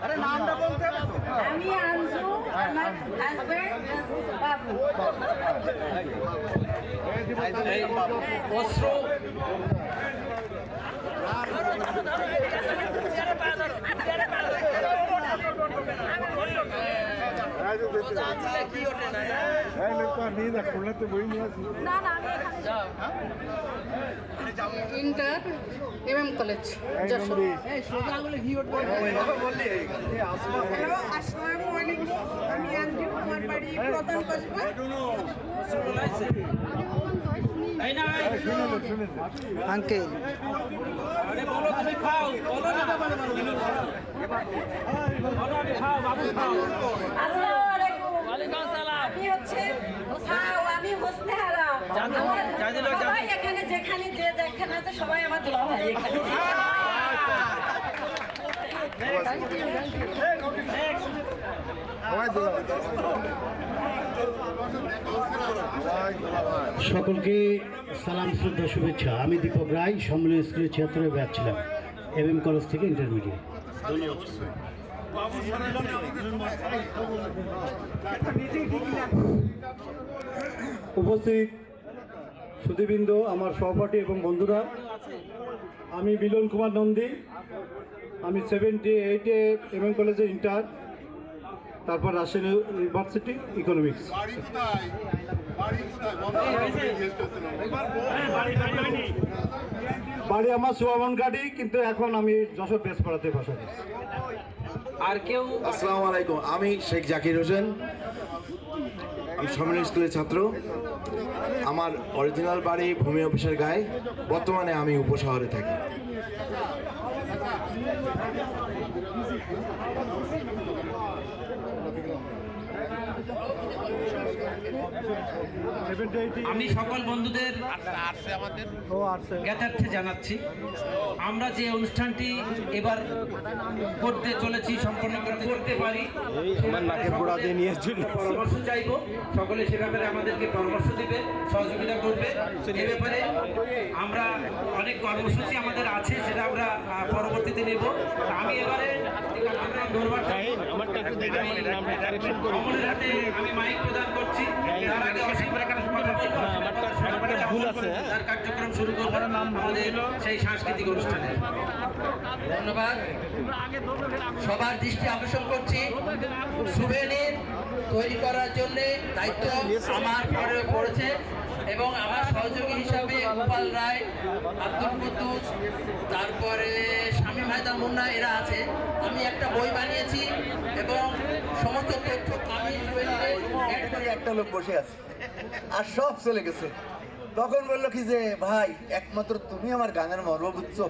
আরে নামটা বলতে হবে তো। আমি আনজু, আমার হাজবেন্ড বাবু। অস্ত্র inter MM college Jessore. Hello, আসসালামু আলাইকুম, আমি আঞ্জু, আমার বাড়ি প্রধান কসবা। আঙ্কেল আমি হোসনেহারা। সবাই এখানে যেখানে যে যেখানে আছে সবাই আমার দুলাভাই এখানে। সকলকে সালাম শ্রদ্ধা শুভেচ্ছা। আমি দীপক রায়, সম্মেলন স্কুলের 76 ব্যাচ ছিলাম, MM কলেজ থেকে ইন্টারমিডিয়েট। উপস্থিত সুধীবৃন্দ, আমার সহপাঠী এবং বন্ধুরা, আমি মিলন কুমার নন্দী। আমি 78-এ MM কলেজে ইন্টার, তারপর রাজশাহী ইউনিভার্সিটি ইকোনমিক্স। বাড়ি আমার সুয়ামনঘাটি, কিন্তু এখন আমি যশোর বেসপাড়াতে বসা করছি। আর কেউ? আসসালামু আলাইকুম, আমি শেখ জাকির হোসেন, আমি সম্মেলন স্কুলের ছাত্র। আমার অরিজিনাল বাড়ি ভূমি অফিসের গায়ে, বর্তমানে আমি উপশহরে থাকি। আমি সকল বন্ধুদের জ্ঞাতার্থে জানাচ্ছি, আমরা যে অনুষ্ঠানটি এবার করতে চলেছি, সম্পন্ন করতে পারি, পরামর্শ চাইব। সকলে সে ব্যাপারে আমাদেরকে পরামর্শ দিবে, সহযোগিতা করবে। এ ব্যাপারে আমরা অনেক কর্মসূচি আমাদের আছে, সেটা আমরা পরবর্তীতে নেব। আমি এবারে আমি মাইক প্রদান করছি। তার আগে তার কার্যক্রম শুরু করবেন আমাদের সেই সাংস্কৃতিক অনুষ্ঠানে। ধন্যবাদ। সবার দৃষ্টি আকর্ষণ করছি, সুভেনির তৈরি করার জন্য দায়িত্ব আমার পরে পড়েছে এবং আমার সহযোগী হিসাবে গোপাল রায়, আব্দুল কুদ্দুস, তারপরে শামীম হায়দার মুন্না এরা আছে। আমি একটা বই বানিয়েছি এবং সমস্ত তথ্য আমি একটা লোক বসে আছে আর সব চলে গেছে। তখন বললো কি যে ভাই, একমাত্র তুমি আমার গানের মর্ম বুঝছো,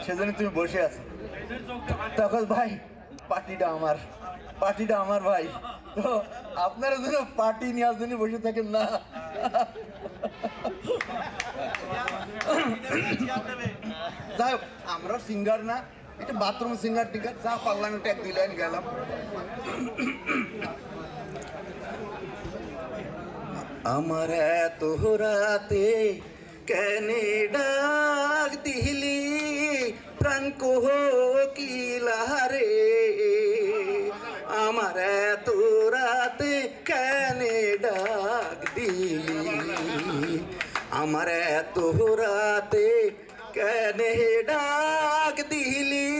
সেজন্য তুমি বসে আছো। তখন ভাই, পার্টিটা আমার ভাই, তো আপনারা যেন পার্টি নেওয়ার জন্য বসে থাকেন না। যাই হোক, আমরা সিঙ্গার না, এটা বাথরুম সিঙ্গার, ঠিক আছে, যা পারলাম একটা 1-2 লাইন গেলাম। আমার এত রাতে কেনে ডাক দিলি, প্রাণ কোকিলারে, আমার এত রাতে কেনে ডাক দিলি, আমার এত রাতে কেনে ডাক দিলি,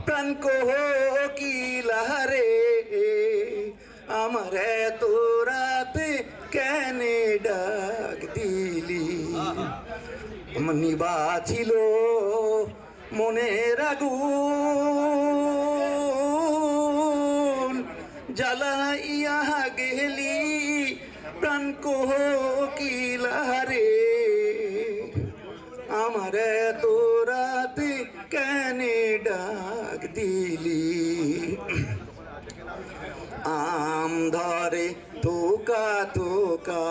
প্রাণ কোকিলারে, আমার এত রাতে কেনে ডাক দিলি। নিবা ছিল মনের আগুন, জ্বালাইয়া গেলি প্রাণ কোকিলারে, আমার এত রাতে কেনে ডাক দিলি। আম ধরে তোকা তোকা,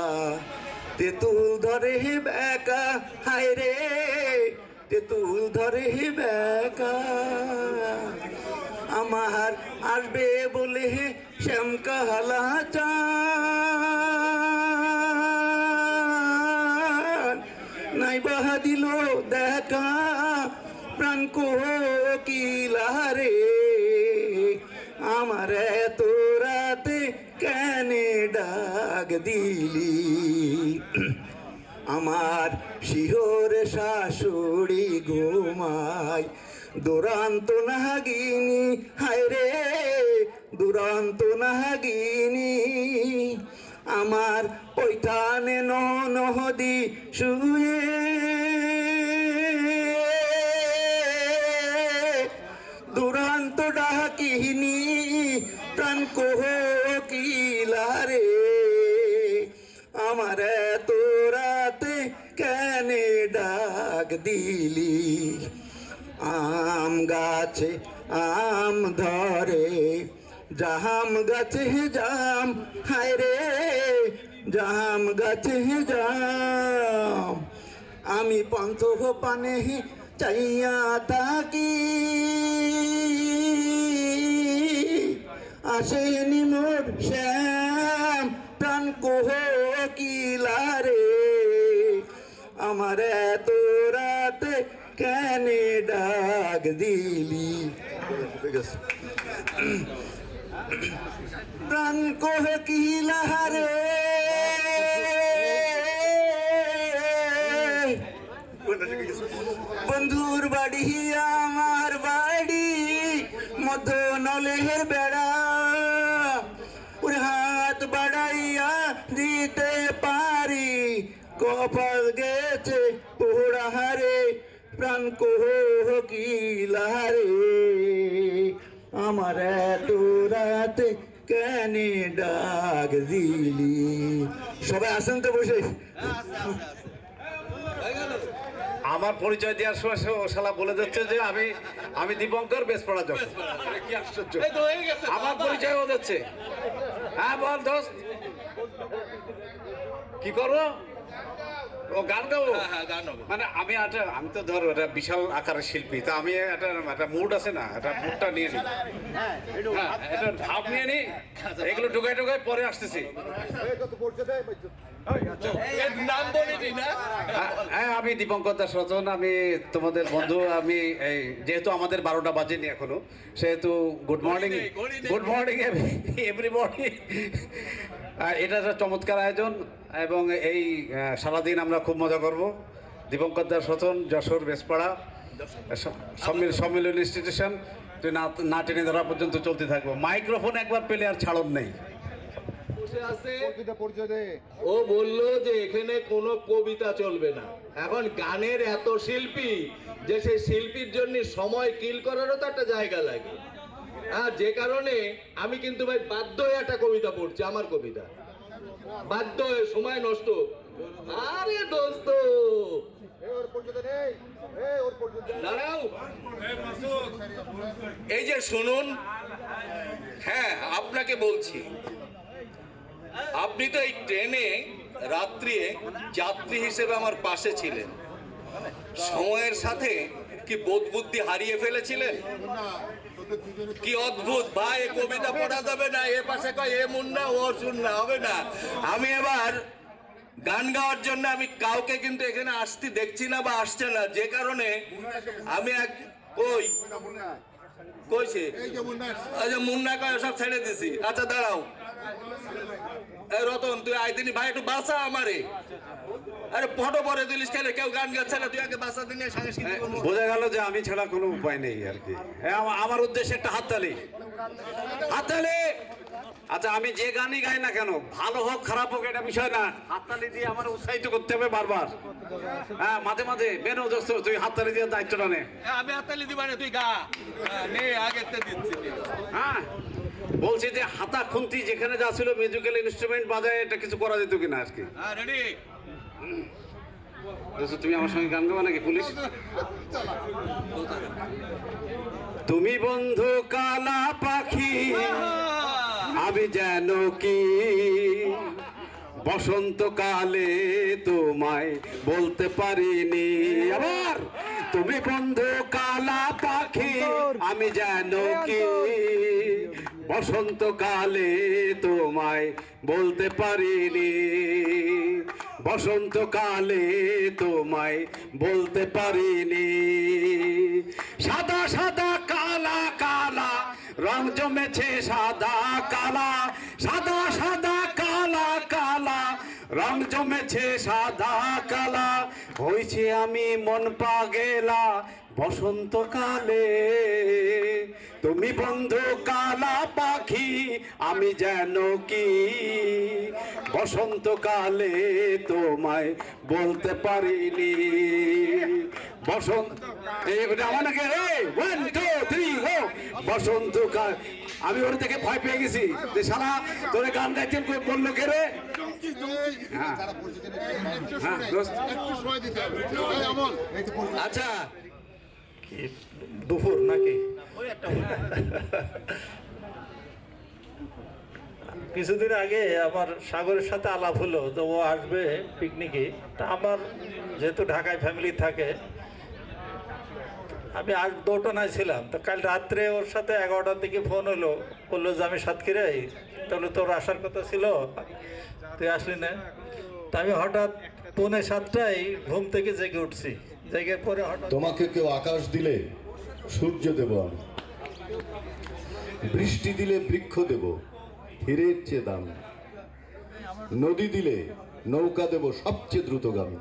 তেঁতুল ধরে বেকা, হায় রে তেঁতুল ধরে বেকা, আমার আসবে বলে শ্যামকালা চান, নাই বাহা দিল দেখা প্রাণ কোকিলারে, আমার এত রাতে কেনে ডাক দিলি। আমার শিহরে শাশুড়ি ঘুমায়, দুরান্ত নাগিনী, হায় রে দুরান্ত নাগিনী, আমার পৈঠানে নদী শুয়ে, দুরান্ত ডাকিনী প্রাণ কোকিলা আমার তো রাতে কেনে ডাক দিলি আম গাছে আম ধরে জাম গাছে জাম হায় রে জাম গাছে জাম আমি পঞ্চ পানে চাইয়া থাকি আসেনি মোর শ্যাম প্রাণ কোকিলা রে আমার এত রাতে কেনে ডাক দিলি প্রাণ কোকিলা রে বন্ধুর বাড়ি আমার বাড়ি মধ্য নলের বেড়া ওরে হাত বাড়াইয়া দিতে পারি কপাল গেছে পোড়া রে প্রাণ কোকিলা রে আমার এত রাতে কেনে ডাক দিলি সবাই আসেন তো বসে আমার পরিচয় দেওয়ার সময় ও শালা বলে যাচ্ছে যে আমি দীপঙ্কর বেসপড়া যখন কি আশ্চর্য আমার পরিচয় ও দিচ্ছে হ্যাঁ বল দোস্ত কি করবো ও গান গাবো মানে আমি তো ধরো একটা বিশাল আকারের শিল্পী তা আমি একটা মুড আছে না একটা মুডটা নিয়ে নিই হ্যাঁ একটা ভাব নিয়ে নিই এগুলো ঢুকাই ঢুকাই পরে আসতেছি হ্যাঁ আমি দীপঙ্কর দাস রতন আমি তোমাদের বন্ধু আমি এই যেহেতু আমাদের 12টা বাজেনি এখনো সেহেতু গুড মর্নিং এভরিবডি এটা একটা চমৎকার আয়োজন এবং এই সারাদিন আমরা খুব মজা করব দীপঙ্কর দাস রতন যশোর বেসপাড়া সম্মিলন ইনস্টিটিউশন তুই না টেনে ধরা পর্যন্ত চলতে থাকবো মাইক্রোফোন একবার পেলে আর ছাড়ন নেই ও বললো যে এখানে কোনো কবিতা চলবে না এখন গানের এত শিল্পী যে সেই শিল্পীর জন্য সময় কিল করারও তো একটা জায়গা লাগে আর যে কারণে আমি কিন্তু ভাই বাধ্য হয়ে একটা কবিতা পড়ছি আমার কবিতা বাধ্য হয়ে সময় নষ্ট আরে দোস্ত দাঁড়াও এই যে শুনুন হ্যাঁ আপনাকে বলছি আপনি তো এই ট্রেনে রাত্রে যাত্রী হিসেবে আমার পাশে ছিলেন সময়ের সাথে কি বোধ বুদ্ধি হারিয়ে ফেলেছিলেন কি অদ্ভুত ভাই কবিতা পড়া যাবে না এ পাশে কয় এ মুন্না ও শুননা হবে না আমি এবার গান গাওয়ার জন্য আমি কাউকে কিন্তু এখানে আসতে দেখছি না বা আসছে না যে কারণে আমি এক কইছে আচ্ছা মুন্না কয় সব ছেড়ে দিছি আচ্ছা দাঁড়াও রতন তুই আইদিনি ভাই একটু বাঁচা আমারে আরে ফটো পরে দিলিস কেন কেউ গান গাচ্ছে না তুই আগে বাঁচা দিন সাংস্কৃতিক বোঝা গেল যে আমি ছাড়া কোনো উপায় নেই আর কি আমার উদ্দেশ্যে একটা হাততালি আচ্ছা আমি যে গানই গাই না কেন ভালো হোক খারাপ হোক এটা বিষয় না হাততালি দিয়ে আমার উৎসাহিত করতে হবে বারবার হ্যাঁ মাঝে মাঝে বেনো দোস্ত তুই হাততালি দিয়ে দায়িত্বটা নে আমি হাততালি দিবা না তুই গা নে আগে দিচ্ছি হ্যাঁ বলছি যে হাতা খুন্তি যেখানে যা ছিল মিউজিক্যাল ইনস্ট্রুমেন্ট বাজায় এটা কিছু করা যেত কিনা আজকে রেডি তুমি আমার সঙ্গে গান গাবো নাকি পুলিশ তুমি বন্ধু কালা পাখি আমি যেন কি বসন্তকালে তোমায় বলতে পারিনি আবার তুমি বন্ধু কালা পাখি আমি যেন কি বসন্তকালে তোমায় বলতে পারিনি বসন্তকালে তোমায় বলতে পারিনি সাদা সাদা কালা কালা রং জমেছে সাদা কালা সাদা সাদা কালা কালা রং জমেছে সাদা কালা হয়েছে আমি মন পাগেলা বসন্তকালে তুমি বন্ধু কালা পাখি আমি যেন কি বসন্তকালে তোমায় বলতে পারিনি বসন্ত আমাকে 1 2 3 বসন্তকাল। আমি ওর থেকে ভয় পেয়ে গেছি যে শালা তোরে গান গাইতে বললো কে রে। হ্যাঁ হ্যাঁ দোস্ত। আচ্ছা দুপুর নাকি কিছুদিন আগে আমার সাগরের সাথে আলাপ হলো তো ও আসবে পিকনিকে। তা আমার যেহেতু ঢাকায় ফ্যামিলি থাকে আমি আজ দোটানায় ছিলাম। তো কাল রাত্রে ওর সাথে 11টার দিকে ফোন হলো, বললো যে আমি সাতক্ষীরাই, তাহলে তোর আসার কথা ছিল তুই আসলি না। তা আমি হঠাৎ 6:45 ঘুম থেকে জেগে উঠছি। জেগে পরে হঠাৎ তোমাকে কেউ আকাশ দিলে সূর্য দেব আমি, বৃষ্টি দিলে বৃক্ষ দেব হীরের চেয়ে দামি, নদী দিলে নৌকা দেব সবচেয়ে দ্রুতগামী।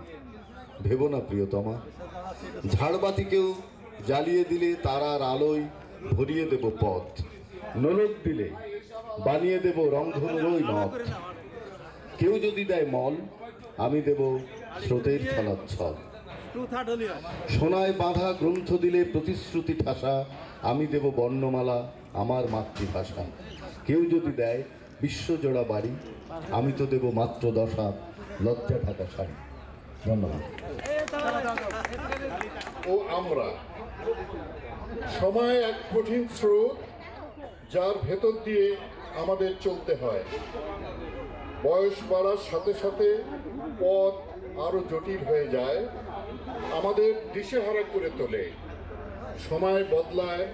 ভেবো না প্রিয়তমা, ঝাড়বাতিকেও জ্বালিয়ে দিলে তারার আলোয় ভরিয়ে দেব পথ, নোলক দিলে বানিয়ে দেব রংধনুরই নথ। কেউ যদি দেয় মল আমি দেব স্রোতের ছলাচ্ছল, সোনায় বাঁধা গ্রন্থ দিলে প্রতিশ্রুতি ঠাসা আমি দেব বর্ণমালা আমার মাতৃভাষা। কেউ যদি দেয় বিশ্বজোড়া বাড়ি আমি তো দেব মাত্র 10 হাত লজ্জা ঢাকা শাড়ি। ধন্যবাদ। ও আমরা সময় এক কঠিন স্রোত যার ভেতর দিয়ে আমাদের চলতে হয়। বয়স বাড়ার সাথে সাথে পথ আরো জটিল হয়ে যায়, আমাদের দিশেহারা করে তোলে। সময় বদলায়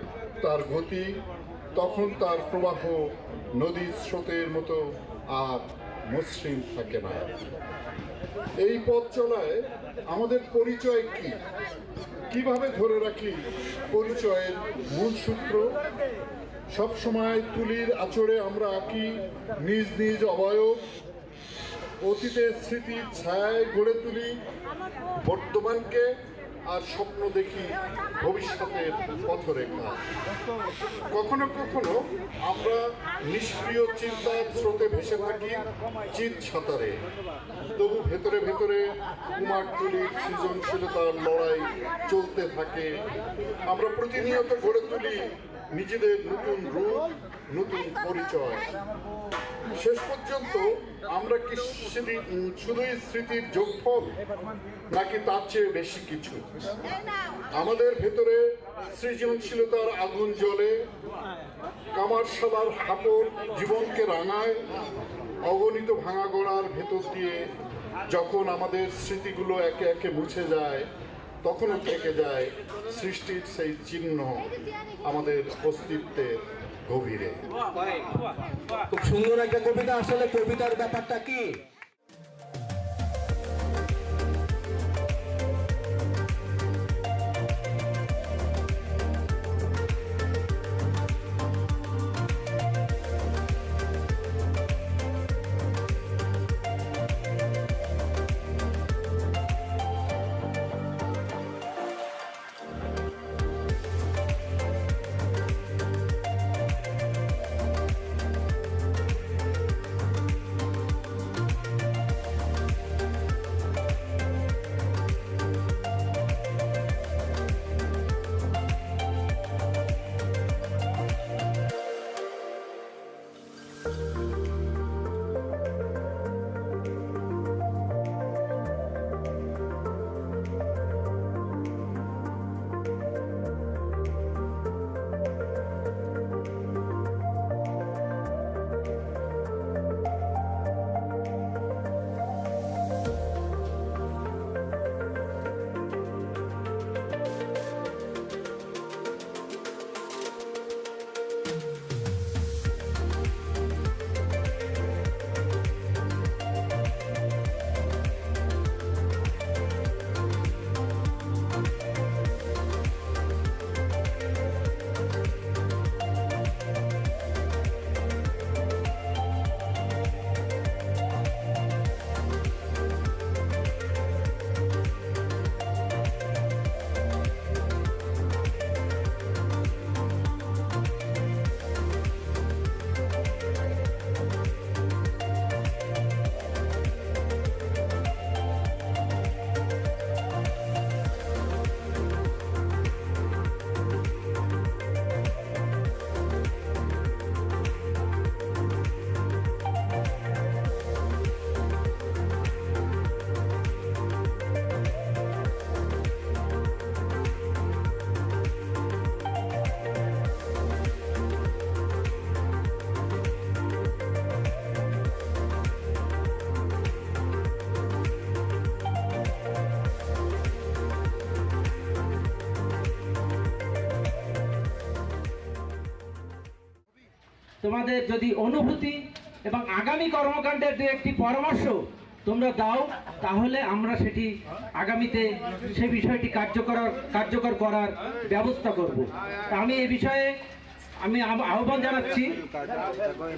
তার গতি, তখন তার প্রবাহ নদীর স্রোতের মতো আর মসৃণ থাকে না। এই পথ চলায় আমাদের পরিচয় কি, কিভাবে ধরে রাখি পরিচয়ের মূল সূত্র? সবসময় তুলির আঁচড়ে আমরা আঁকি নিজ নিজ অবয়ব, অতীতের স্মৃতির ছায়ায় গড়ে তুলি বর্তমানকে, আর স্বপ্ন দেখি ভবিষ্যতের পথরেখা। কখনো কখনো আমরা নিষ্ক্রিয় চিন্তার স্রোতে ভেসে থাকি চিত সাঁতারে, তবু ভেতরে ভেতরে কুমারটুলির সৃজনশীলতার লড়াই চলতে থাকে। আমরা প্রতিনিয়ত গড়ে তুলি নিজেদের নতুন রূপ, নতুন পরিচয়। শেষ পর্যন্ত আমরা কি শুধুই স্মৃতির যোগফল, নাকি তার চেয়ে বেশি কিছু? আমাদের ভেতরে সৃজনশীলতার আগুন জ্বলে, কামারশালার হাপড় জীবনকে রাঙায়। অগণিত ভাঙা গড়ার ভেতর দিয়ে যখন আমাদের স্মৃতিগুলো একে একে মুছে যায়, তখনও থেকে যায় সৃষ্টির সেই চিহ্ন আমাদের অস্তিত্বের গভীরে। খুব সুন্দর একটা কবিতা। আসলে কবিতার ব্যাপারটা কি? তোমাদের যদি অনুভূতি এবং আগামী কর্মকাণ্ডের দু একটি পরামর্শ তোমরা দাও, তাহলে আমরা সেটি আগামীতে সেই বিষয়টি কার্যকর করার ব্যবস্থা করব। তা আমি এই বিষয়ে আহ্বান জানাচ্ছি,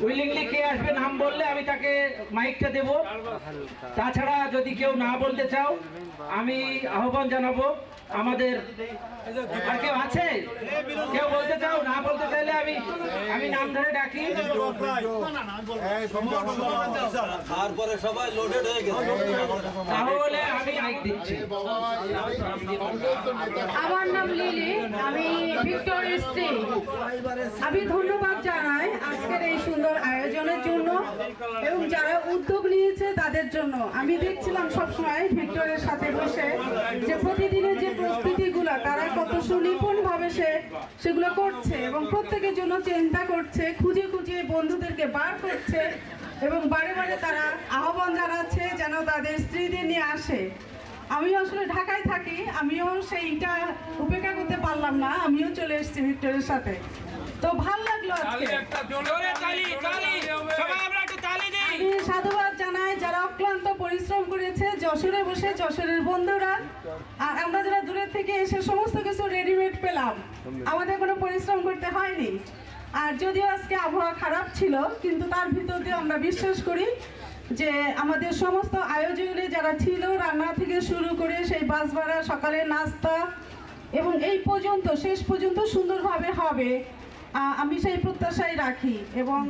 উইলিংলি কে আসবে নাম বললে আমি তাকে মাইকটা দেব। তাছাড়া যদি কেউ না বলতে চাও, আমি আহ্বান জানাবো আমাদের, আর কেউ আছে কেউ বলতে চাও? না বলতে চাইলে আমি নাম ধরে ডাকি। তারপরে সবাই লোডেড হয়ে গেছে, তাহলে আমি মাইক দিচ্ছি। আমার নাম লিলি, আমি ভিক্টোরিয়ার স্ত্রী। আমি ধন্যবাদ জানাই আজকের এই সুন্দর আয়োজনের জন্য এবং যারা উদ্যোগ নিয়েছে তাদের জন্য। আমি দেখছিলাম সবসময় ভিক্টোরিয়ার সাথে বসে যে প্রতিদিনের যে প্রস্তুতিগুলো তারা কত সুনিপুণভাবে সেগুলো করছে এবং প্রত্যেকের জন্য চিন্তা করছে, খুঁজে খুঁজে বন্ধুদেরকে বার করছে এবং বারে বারে তারা আহ্বান জানাচ্ছে যেন তাদের স্ত্রীদের নিয়ে আসে। আমি আসলে ঢাকায় থাকি, আমিও সেইটা উপেক্ষা করতে পারলাম না, আমিও চলে এসেছি ভিক্টোরিয়ার সাথে। তো ভাল লাগলো আজকে। আমি সাধুবাদ জানাই যারা অক্লান্ত পরিশ্রম করেছে যশোরে বসে, যশোরের বন্ধুরা, আর আমরা যারা দূরের থেকে এসে সমস্ত কিছু রেডিমেড পেলাম, আমাদের কোনো পরিশ্রম করতে হয়নি। আর যদিও আজকে আবহাওয়া খারাপ ছিল, কিন্তু তার ভিতর দিয়ে আমরা বিশ্বাস করি যে আমাদের সমস্ত আয়োজনে যারা ছিল, রান্না থেকে শুরু করে সেই বাস ভাড়া, সকালের নাস্তা এবং এই পর্যন্ত শেষ পর্যন্ত সুন্দরভাবে হবে, আমি সেই প্রত্যাশাই রাখি। এবং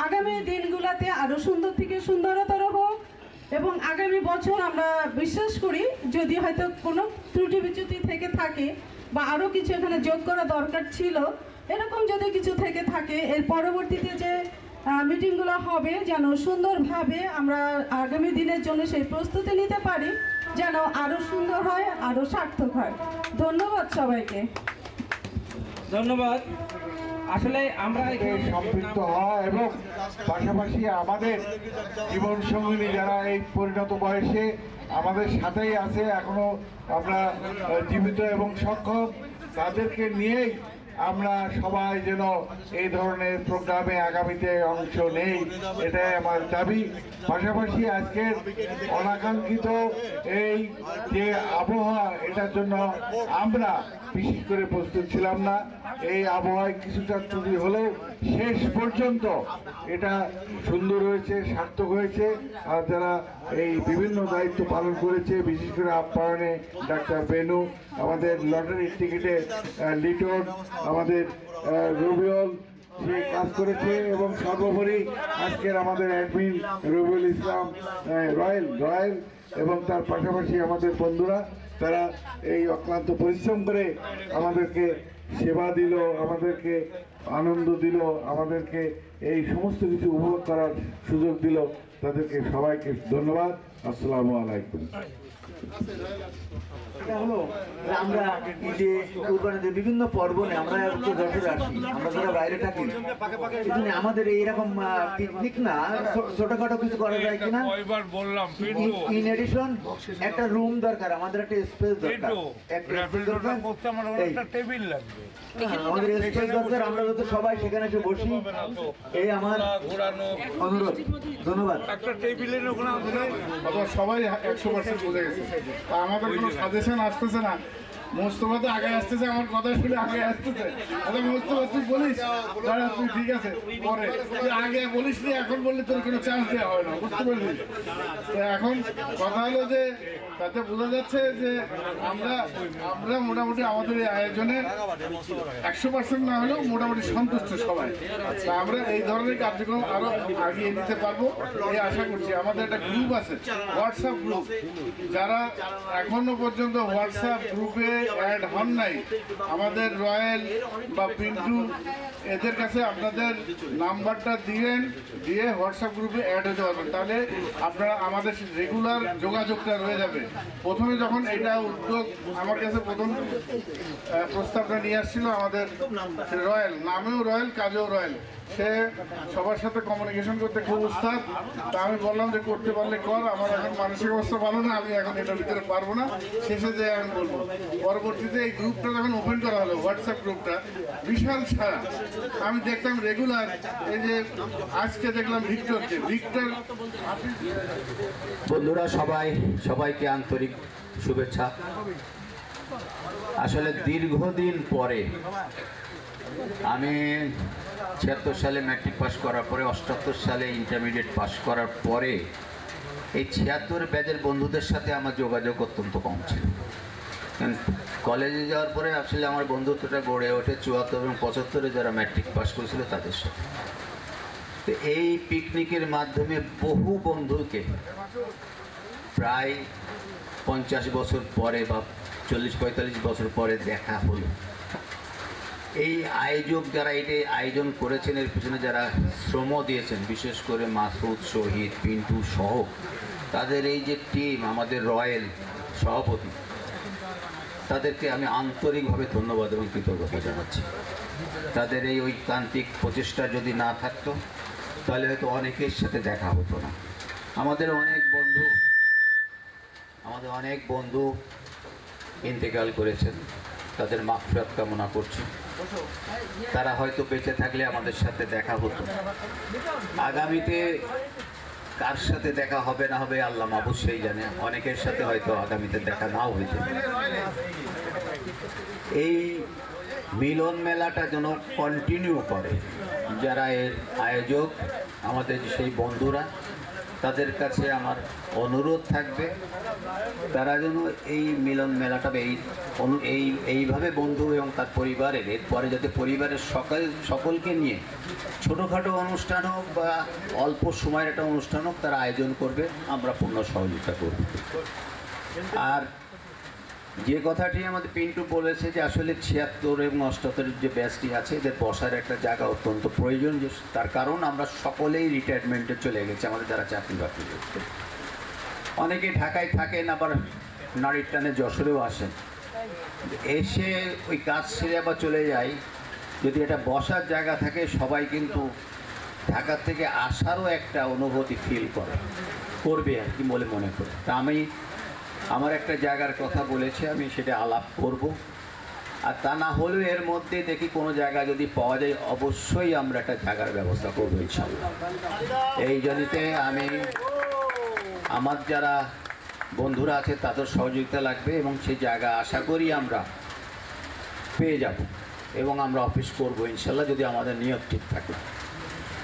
আগামী দিনগুলোতে আরো সুন্দর থেকে সুন্দরতর হোক এবং আগামী বছর আমরা বিশ্বাস করি যদি হয়তো কোনো ত্রুটি বিচ্যুতি থেকে থাকে বা আরো কিছু এখানে যোগ করা দরকার ছিল, এরকম যদি কিছু থেকে থাকে, এর পরবর্তীতে যে মিটিংগুলো হবে যেন সুন্দরভাবে আমরা আগামী দিনের জন্য সেই প্রস্তুতি নিতে পারি, যেন আরো সুন্দর হয়, আরো সার্থক হয়। ধন্যবাদ সবাইকে। ধন্যবাদ। আসলে আমরা সম্পৃক্ত হওয়া এবং পাশাপাশি আমাদের জীবন সঙ্গিনী যারা এই পরিণত বয়সে আমাদের সাথেই আছে, এখনো আমরা জীবিত এবং সক্ষম, তাদেরকে নিয়েই আমরা সবাই যেন এই ধরনের প্রোগ্রামে আগামীতে অংশ নেই, এটাই আমার দাবি। পাশাপাশি আজকের অনাকাঙ্ক্ষিত এই যে আবহাওয়া, এটার জন্য আমরা বিশেষ করে প্রস্তুত ছিলাম না। এই আবহাওয়ায় কিছুটা ত্রুটি হলেও শেষ পর্যন্ত এটা সুন্দর হয়েছে, সার্থক হয়েছে। আর যারা এই বিভিন্ন দায়িত্ব পালন করেছে, বিশেষ করে আপ্যায়নে ডাক্তার বেনু, আমাদের লটারির টিকিটে লিটন, আমাদের রবিউল, সে কাজ করেছে, এবং সর্বোপরি আজকের আমাদের অ্যাডমিন রবিউল ইসলাম রয়েল এবং তার পাশাপাশি আমাদের বন্ধুরা, তারা এই অক্লান্ত পরিশ্রম করে আমাদেরকে সেবা দিল, আমাদেরকে আনন্দ দিল, আমাদেরকে এই সমস্ত কিছু উপভোগ করার সুযোগ দিল। তাদেরকে সবাইকে ধন্যবাদ। আসসালামু আলাইকুম। এটা হলো আমরা ঈদে, কুরবানিতে বিভিন্ন পর্বনে আমরা একটু যশোরে আসি, আমরা যারা বাইরে থাকি, এখানে আমাদের এইরকম পিকনিক না, ছোটখাটো কিছু করা যায় কিনা। ইন এডিশন একটা রুম দরকার, আমাদের একটা স্পেস দরকার, আমাদের স্পেস দরকার। আমরা যাতে সবাই সেখানে এসে বসি, এই আমার অনুরোধ। ধন্যবাদ। একটা টেবিলের ওখানে সবাই 100% বুঝে গেছে, আমাদের কোনো সাজেশন আসতেছে না। মোস্তফা তো আগে আসতেছে, আমার কথা শুনে আগে আসতেছে। আচ্ছা মোস্তফা, তুই বলিস, দাঁড়া, তুই ঠিক আছে পরে, তুই আগে বলিস নি, এখন বললে তোর কোনো চান্স দেওয়া হয় না, বুঝতে পারলি? তো এখন কথা হলো যে তাতে বোঝা যাচ্ছে যে আমরা মোটামুটি আমাদের এই আয়োজনে 100% না হলেও মোটামুটি সন্তুষ্ট সবাই। তা আমরা এই ধরনের কার্যক্রম আরো আগিয়ে নিতে পারবো এই আশা করছি। আমাদের একটা গ্রুপ আছে, হোয়াটসঅ্যাপ গ্রুপ, যারা এখনো পর্যন্ত হোয়াটসঅ্যাপ গ্রুপে অ্যাড হন নাই, আমাদের রয়্যাল বা পিন্টু, এদের কাছে আপনাদের নাম্বারটা দিয়ে হোয়াটসঅ্যাপ গ্রুপে অ্যাড হতে পারবেন। তাহলে আপনারা আমাদের রেগুলার যোগাযোগটা রয়ে যাবে। প্রথমে যখন এটা উদ্যোগ আমার কাছে প্রথম প্রস্তাবটা নিয়ে আসছিল আমাদের রয়্যাল, নামেও রয়্যাল, কাজেও রয়্যাল, সে সবার সাথে কমিউনিকেশন করতে খুব উস্তাদ। তা আমি বললাম যে করতে পারলে কর, আমার এখন মানসিক অবস্থা ভালো না, আমি এখন এটার ভিতরে পারবো না, শেষে যে আমি বলবো। পরবর্তীতে এই গ্রুপটা যখন ওপেন করা হলো, হোয়াটসঅ্যাপ গ্রুপটা বিশাল ছাড়া, আমি দেখতাম রেগুলার। এই যে আজকে দেখলাম ভিক্টর বন্ধুরা সবাইকে আন্তরিক শুভেচ্ছা। আসলে দীর্ঘদিন পরে আমি 76 সালে ম্যাট্রিক পাস করার পরে 78 সালে ইন্টারমিডিয়েট পাস করার পরে এই 76 ব্যাচের বন্ধুদের সাথে আমার যোগাযোগ অত্যন্ত কম ছিল। কলেজে যাওয়ার পরে আসলে আমার বন্ধুত্বটা গড়ে ওঠে 74 এবং 75-এ যারা ম্যাট্রিক পাস করেছিল তাদের সাথে। তো এই পিকনিকের মাধ্যমে বহু বন্ধুকে প্রায় 50 বছর পরে বা 40-45 বছর পরে দেখা হলো। এই আয়োজক যারা এটি আয়োজন করেছেন, এর পিছনে যারা শ্রম দিয়েছেন, বিশেষ করে মাসুদ, শহীদ, পিন্টু সহ তাদের এই যে টিম, আমাদের রয়্যাল সভাপতি, তাদেরকে আমি আন্তরিকভাবে ধন্যবাদ এবং কৃতজ্ঞতা জানাচ্ছি। তাদের এই ঐকান্তিক প্রচেষ্টা যদি না থাকতো তাহলে হয়তো অনেকের সাথে দেখা হতো না। আমাদের অনেক বন্ধু ইন্তেকাল করেছেন, তাদের মাগফিরাত কামনা করছি। তারা হয়তো বেঁচে থাকলে আমাদের সাথে দেখা হতো। আগামীতে কার সাথে দেখা হবে না হবে আল্লাহ মাবুদ সেই জানে, অনেকের সাথে হয়তো আগামীতে দেখা নাও হয়েছে। এই মিলন মেলাটা যেন কন্টিনিউ করে যারা এর আয়োজক, আমাদের সেই বন্ধুরা, তাদের কাছে আমার অনুরোধ থাকবে তারা যেন এই মিলন মেলাটা এইভাবে বন্ধু এবং তার পরিবারের, এরপরে যাতে পরিবারের সকলকে নিয়ে ছোটোখাটো অনুষ্ঠান হোক বা অল্প সময়ের একটা অনুষ্ঠান হোক, তারা আয়োজন করবে, আমরা পূর্ণ সহযোগিতা করব। আর যে কথাটি আমাদের পিন্টু বলেছে যে আসলে 76 এবং 78 যে ব্যাচটি আছে, এদের বসার একটা জায়গা অত্যন্ত প্রয়োজন। তার কারণ আমরা সকলেই রিটায়ারমেন্টে চলে গেছি, আমাদের যারা চাকরি বাকরি করছে। অনেকে ঢাকায় থাকেন, আবার নারীর টানে যশোরেও আসেন, এসে ওই কাজ সেরে আবার চলে যায়। যদি এটা বসার জায়গা থাকে, সবাই কিন্তু ঢাকা থেকে আসারও একটা অনুভূতি ফিল করবে আর কি বলে মনে করি। তা আমি আমার একটা জায়গার কথা বলেছি, আমি সেটা আলাপ করব। আর তা না হলেও এর মধ্যে দেখি কোনো জায়গা যদি পাওয়া যায়, অবশ্যই আমরা একটা জায়গার ব্যবস্থা করবো ইনশাআল্লাহ। এই জন্যতে আমি আমার যারা বন্ধুরা আছে তাদের সহযোগিতা লাগবে এবং সেই জায়গা আশা করি আমরা পেয়ে যাব এবং আমরা অফিস করবো ইনশাআল্লাহ। যদি আমাদের নিয়ত ঠিক থাকে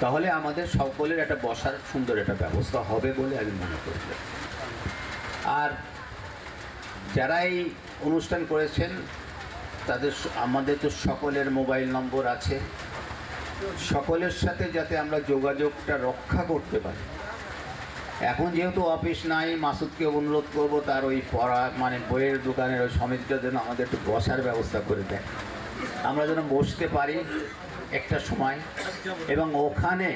তাহলে আমাদের সকলের একটা বসার সুন্দর একটা ব্যবস্থা হবে বলে আমি মনে করি। আর যারা এই অনুষ্ঠান করেছেন আমাদের তো সকলের মোবাইল নম্বর আছে, সকলের সাথে যাতে আমরা যোগাযোগটা রক্ষা করতে পারি। এখন যেহেতু অফিস নাই, মাসুদকে অনুরোধ করব তার ওই বইয়ের দোকানের ওই সমিতিটা যেন আমাদের একটু বসার ব্যবস্থা করে দেয়, আমরা যেন বসতে পারি একটা সময়, এবং ওখানে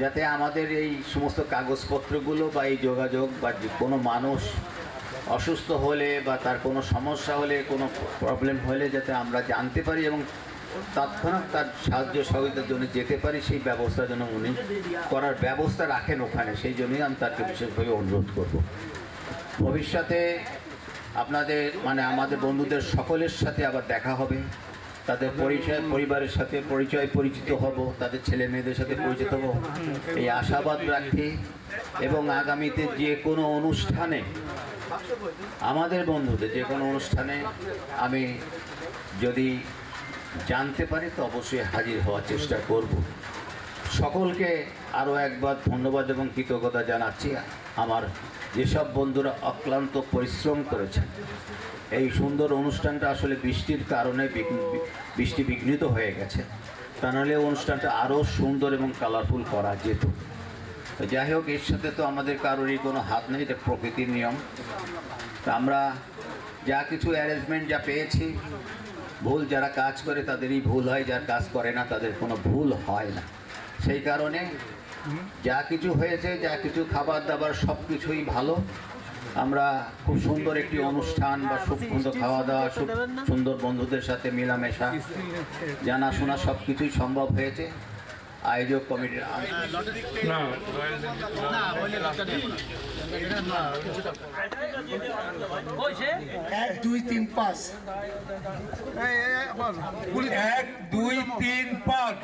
যাতে আমাদের এই সমস্ত কাগজপত্রগুলো বা এই যোগাযোগ বা কোনো মানুষ অসুস্থ হলে বা তার কোনো সমস্যা হলে, কোনো প্রবলেম হলে যাতে আমরা জানতে পারি এবং তৎক্ষণাৎ তার সাহায্য সহযোগিতার জন্য যেতে পারি, সেই ব্যবস্থা যেন উনি করার ব্যবস্থা রাখেন ওখানে। সেই জন্যই আমি তাকে বিশেষভাবে অনুরোধ করব। ভবিষ্যতে আপনাদের আমাদের বন্ধুদের সকলের সাথে আবার দেখা হবে, তাদের পরিবারের সাথে পরিচিত হব, তাদের ছেলে মেয়েদের সাথে পরিচিত হব, এই আশাবাদ রাখি। এবং আগামীতে যে কোনো অনুষ্ঠানে, আমাদের বন্ধুদের যে কোনো অনুষ্ঠানে আমি যদি জানতে পারি তো অবশ্যই হাজির হওয়ার চেষ্টা করব। সকলকে আরও একবার ধন্যবাদ এবং কৃতজ্ঞতা জানাচ্ছি। আমার যেসব বন্ধুরা অক্লান্ত পরিশ্রম করেছেন, এই সুন্দর অনুষ্ঠানটা আসলে বৃষ্টির কারণে বৃষ্টি বিঘ্নিত হয়ে গেছে, তা নাহলে অনুষ্ঠানটা আরও সুন্দর এবং কালারফুল করা যেত। যাই হোক, এর সাথে তো আমাদের কারোরই কোনো হাত নেই, এটা প্রকৃতির নিয়ম। তা আমরা যা কিছু অ্যারেঞ্জমেন্ট যা পেয়েছি, ভুল যারা কাজ করে তাদেরই ভুল হয়, যার কাজ করে না তাদের কোনো ভুল হয় না। সেই কারণে যা কিছু হয়েছে, যা কিছু খাবার দাবার সব কিছুই ভালো। আমরা খুব সুন্দর একটি অনুষ্ঠান বা খুব সুন্দর খাওয়া দাওয়া, খুব সুন্দর বন্ধুদের সাথে মেলামেশা, জানাশোনা সব কিছুই সম্ভব হয়েছে। আয়োজক কমিটির এক দুই তিন পাঁচ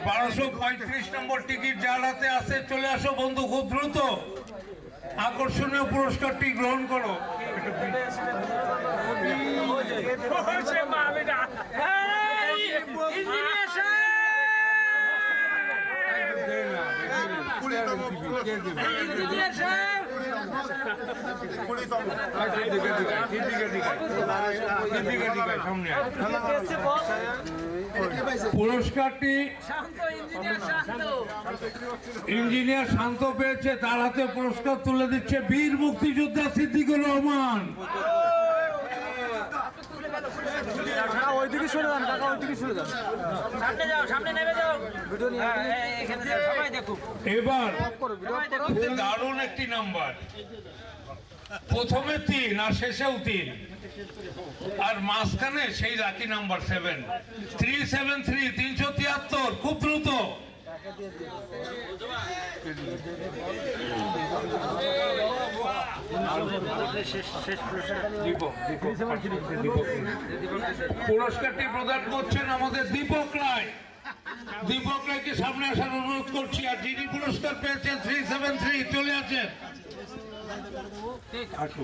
1235 নম্বর টিকিট যার হাতে আছে চলে আসো বন্ধু, খুব দ্রুত আকর্ষণীয় পুরস্কারটি গ্রহণ করো। পুরস্কারটি ইঞ্জিনিয়ার শান্ত পেয়েছে, তার হাতে পুরস্কার তুলে দিচ্ছে বীর মুক্তিযোদ্ধা সিদ্দিকুর রহমান। ওইদিকে সরে যান কাকা, ওইদিকে সরে যান, সামনে যাও, সামনে নেমে যাও, ভিডিও নিয়ে এখানে সবাই দেখো। এবার দারুণ একটি নাম্বার, প্রথমে 3 আর শেষেও 3 আর মাঝখানে সেই লাকি নাম্বার 7 373 373। খুব দ্রুত পুরস্কারটি প্রদান করছেন আমাদের দীপক রায়। দীপক রায়কে সামনে আসার অনুরোধ করছি। আর যিনি পুরস্কার পেয়েছেন 373 চলে আসেন।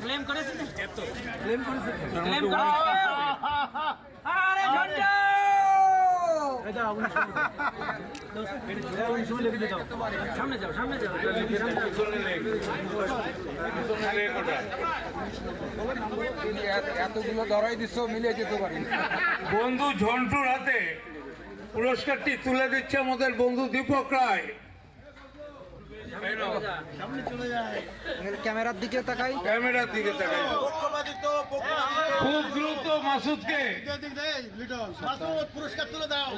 ক্লেম করেছেন, ক্লেম করেছেন, ক্লেম করেছেন। আরে ঝন্ডা সামনে যাও, সামনে যাও, এতগুলো ধরাই দিচ্ছ, মিলে যেতে পারি। বন্ধু ঝন্টুর হাতে পুরস্কারটি তুলে দিচ্ছে আমাদের বন্ধু দীপক রায়। ক্যামেরার দিকে তাকাই, ক্যামেরার দিকে তাকাই। খুব দ্রুত মাসুদকে পুরস্কার তুলে দাও।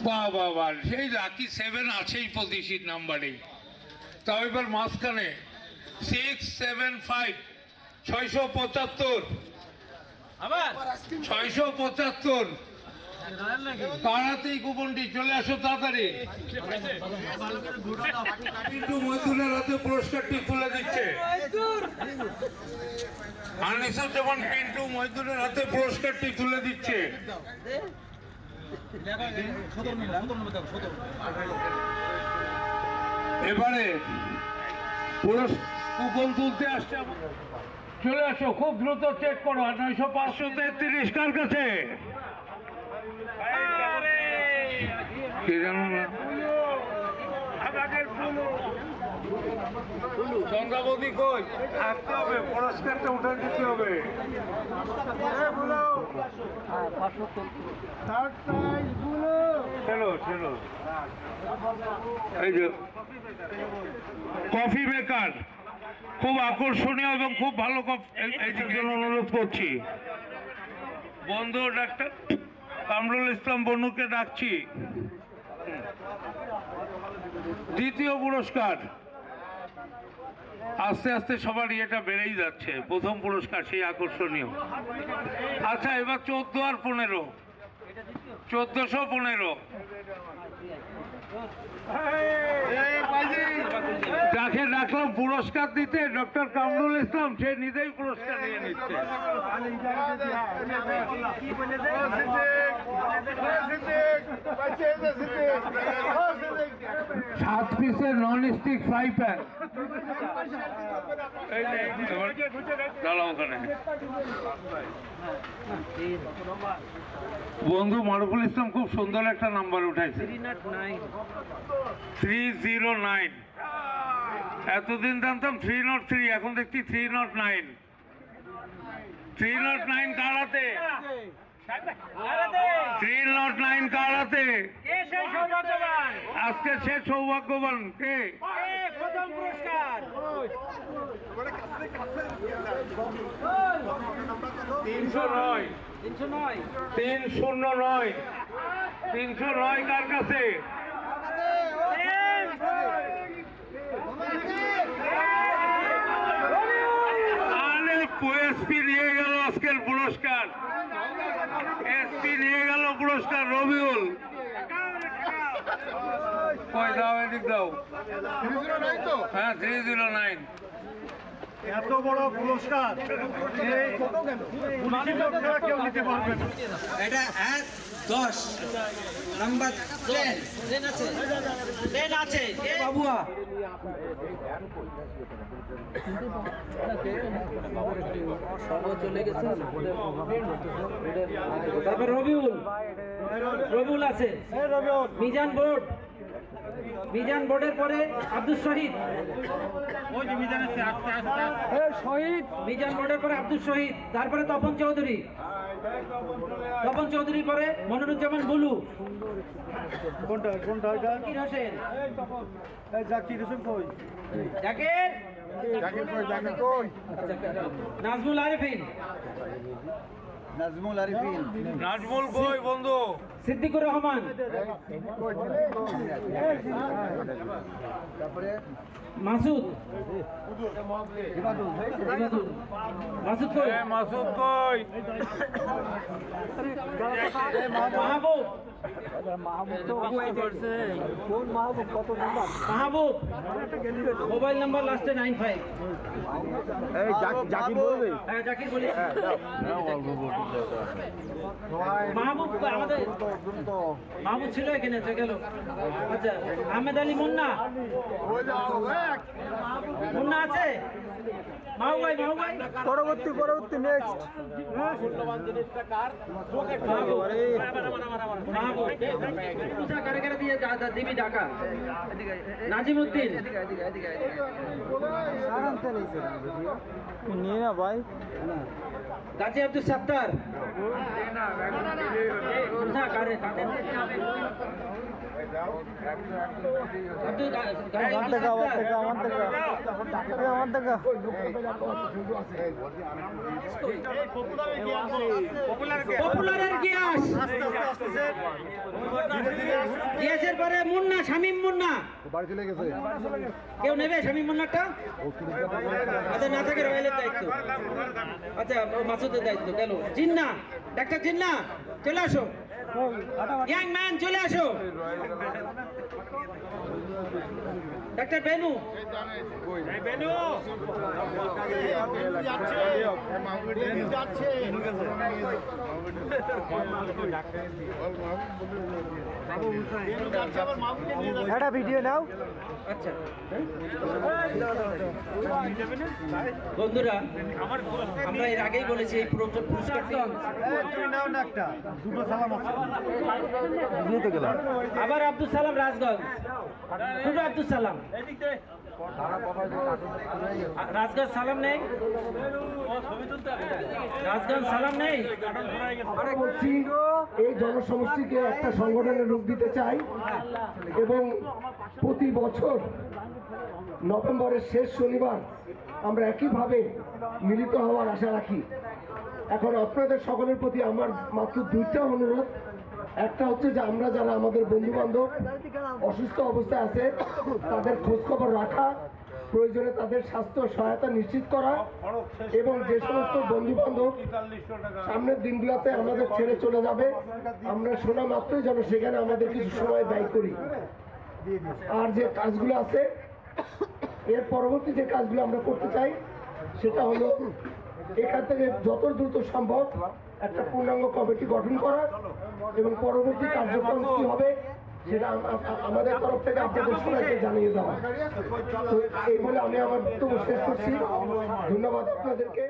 বাবা, সেই লাকি 7 আছেই প্রতি সিট নাম্বারে। তাও এবার মাঝখানে 675 675 আবার 675 কারাতেই কুপনটি চলে আসো তাড়াতাড়ি। পিন্টু মৈদুলের হাতে পুরস্কারটি তুলে দিচ্ছে। আনিসুজ্জামান পিন্টু মৈদুলের হাতে পুরস্কারটি তুলে দিচ্ছে। এবারে কুপন তুলতে আসছে, চলে আসো, খুব দ্রুত চেক করো। 900-533 কার কাছে? কে জানো না? চন্দ্রাবতী কই থাকতে হবে, পুরস্কারটা উঠে দিতে হবে। চলো চলো, এই যে কফি মেকার, খুব আকর্ষণীয় এবং খুব ভালো এই জন্য অনুরোধ করছি। বন্ধু ডাক্তার কামরুল ইসলাম বনুকে ডাকছি। দ্বিতীয় পুরস্কার, আস্তে আস্তে সবার ইয়েটা বেড়েই যাচ্ছে। প্রথম পুরস্কার সেই আকর্ষণীয়। আচ্ছা, এবার 14 আর 15, 1415। যাকে ডাকলাম পুরস্কার দিতে, ডক্টর কামরুল ইসলাম, সে নিজেই পুরস্কার নিয়ে নিচ্ছে। 7 পিসের নন স্টিক ফ্রাই প্যান। বন্ধু মারুফুল ইসলাম খুব সুন্দর একটা নাম্বার উঠাইছে, 309। এতদিন জানতাম 303, এখন দেখছি 309। 309 কার হাতে? 309 কার হাতে? আজকে সে সৌভাগ্যবান কে? প্রথম পুরস্কার 309 309 কার কাছে? এসপি নিয়ে গেল পুরস্কার রবিউল। কই দাও, এদিক দাও। হ্যাঁ 309। এত বড় পুরস্কার কেউ নিতে পারবে না। এটা 10 নাম্বার 10 ট্রেন আছে, ট্রেন আছে বাবুয়া। তারপর রবিউল, রবিউল আছে, মিজান বোর্ড, মিজান বোর্ডের পরে আব্দুল শহীদ, শহীদ মিজান বোর্ডের পরে আব্দুল শহীদ, তারপরে তপন চৌধুরী, তপন চৌধুরীর পরে মনিরুজ্জামান বুলু, জাকির হোসেন, জাকির হোসেন কই, জাকির, জাকির কই, জাকির কই, নাজমুল আরিফিন, নাজমুল আরিফিন, নাজমুল কই বন্ধু, সিদ্দিকুর রহমান, মাসুদ, মাসুদ কই, মাসুদ কই, মাহবুব, মাহবুব, মোবাইল নাম্বার লাস্টে 95। জাকির বলবে, হ্যাঁ জাকির বলি। মাহবুব আমাদের মাহবুব ছিল এখানে, চলে গেল। আচ্ছা আহমেদ আলী মুন্না, মুন্না আছে, মাহবুব ভাই, মাহবুব ভাই পরবর্তী নেক্সট কারে কারে দিয়ে দিবি ঢাকা। নাজিমউদ্দিন, নিয়ে না ভাই, গাজী আব্দুল সাত্তার, পপুলারের গিয়াস, গিয়াসের পরে মুন্না, শামীম মুন্না, কেউ নেবে শামীম মুন্নাটা? আচ্ছা না থাকে রয়েলের দায়িত্ব, আচ্ছা মাসুদের দায়িত্ব গেল। জিন্না, ডাক্তার জিন্না চলে আসো, ইয়াং ম্যান চলে আসো। ডাক্তার বেনু, বেনু একটা ভিডিও নাও। আচ্ছা বন্ধুরা, আমরা এর আগেই বলেছি এই পুরস্কারটি আবার আব্দুল সালাম রাজগঞ্জ, দুটো আব্দুল সালাম, রাজগঞ্জ সালাম নেই, রাজগঞ্জ সালাম নেই। বলছি এই জনসমষ্টিকে একটা সংগঠনের রূপ দিতে চাই এবং প্রতি বছর নভেম্বরের শেষ শনিবার আমরা একইভাবে মিলিত হওয়ার আশা রাখি। এখন আপনাদের সকলের প্রতি আমার মাত্র দুইটা অনুরোধ। একটা হচ্ছে যে আমরা যারা আমাদের বন্ধু বান্ধব অসুস্থ অবস্থায় আছে তাদের খোঁজখবর রাখা, প্রয়োজনে তাদের স্বাস্থ্য সহায়তা নিশ্চিত করা, এবং যে সমস্ত বন্ধু বান্ধব সামনের দিনগুলোতে আমাদের ছেড়ে চলে যাবে আমরা শোনা মাত্রই যেন সেখানে আমাদের কিছু সময় ব্যয় করি। আর যে কাজগুলো আছে এর পরবর্তী যে কাজগুলো আমরা করতে চাই সেটা হলো এখান থেকে যত দ্রুত সম্ভব একটা পূর্ণাঙ্গ কমিটি গঠন করা এবং পরবর্তী কার্যক্রম কি হবে সেটা আমাদের তরফ থেকে আপনাদের সবাইকে জানিয়ে দেওয়া। তো এই বলে আমি আমার বক্তব্য শেষ করছি। ধন্যবাদ আপনাদেরকে।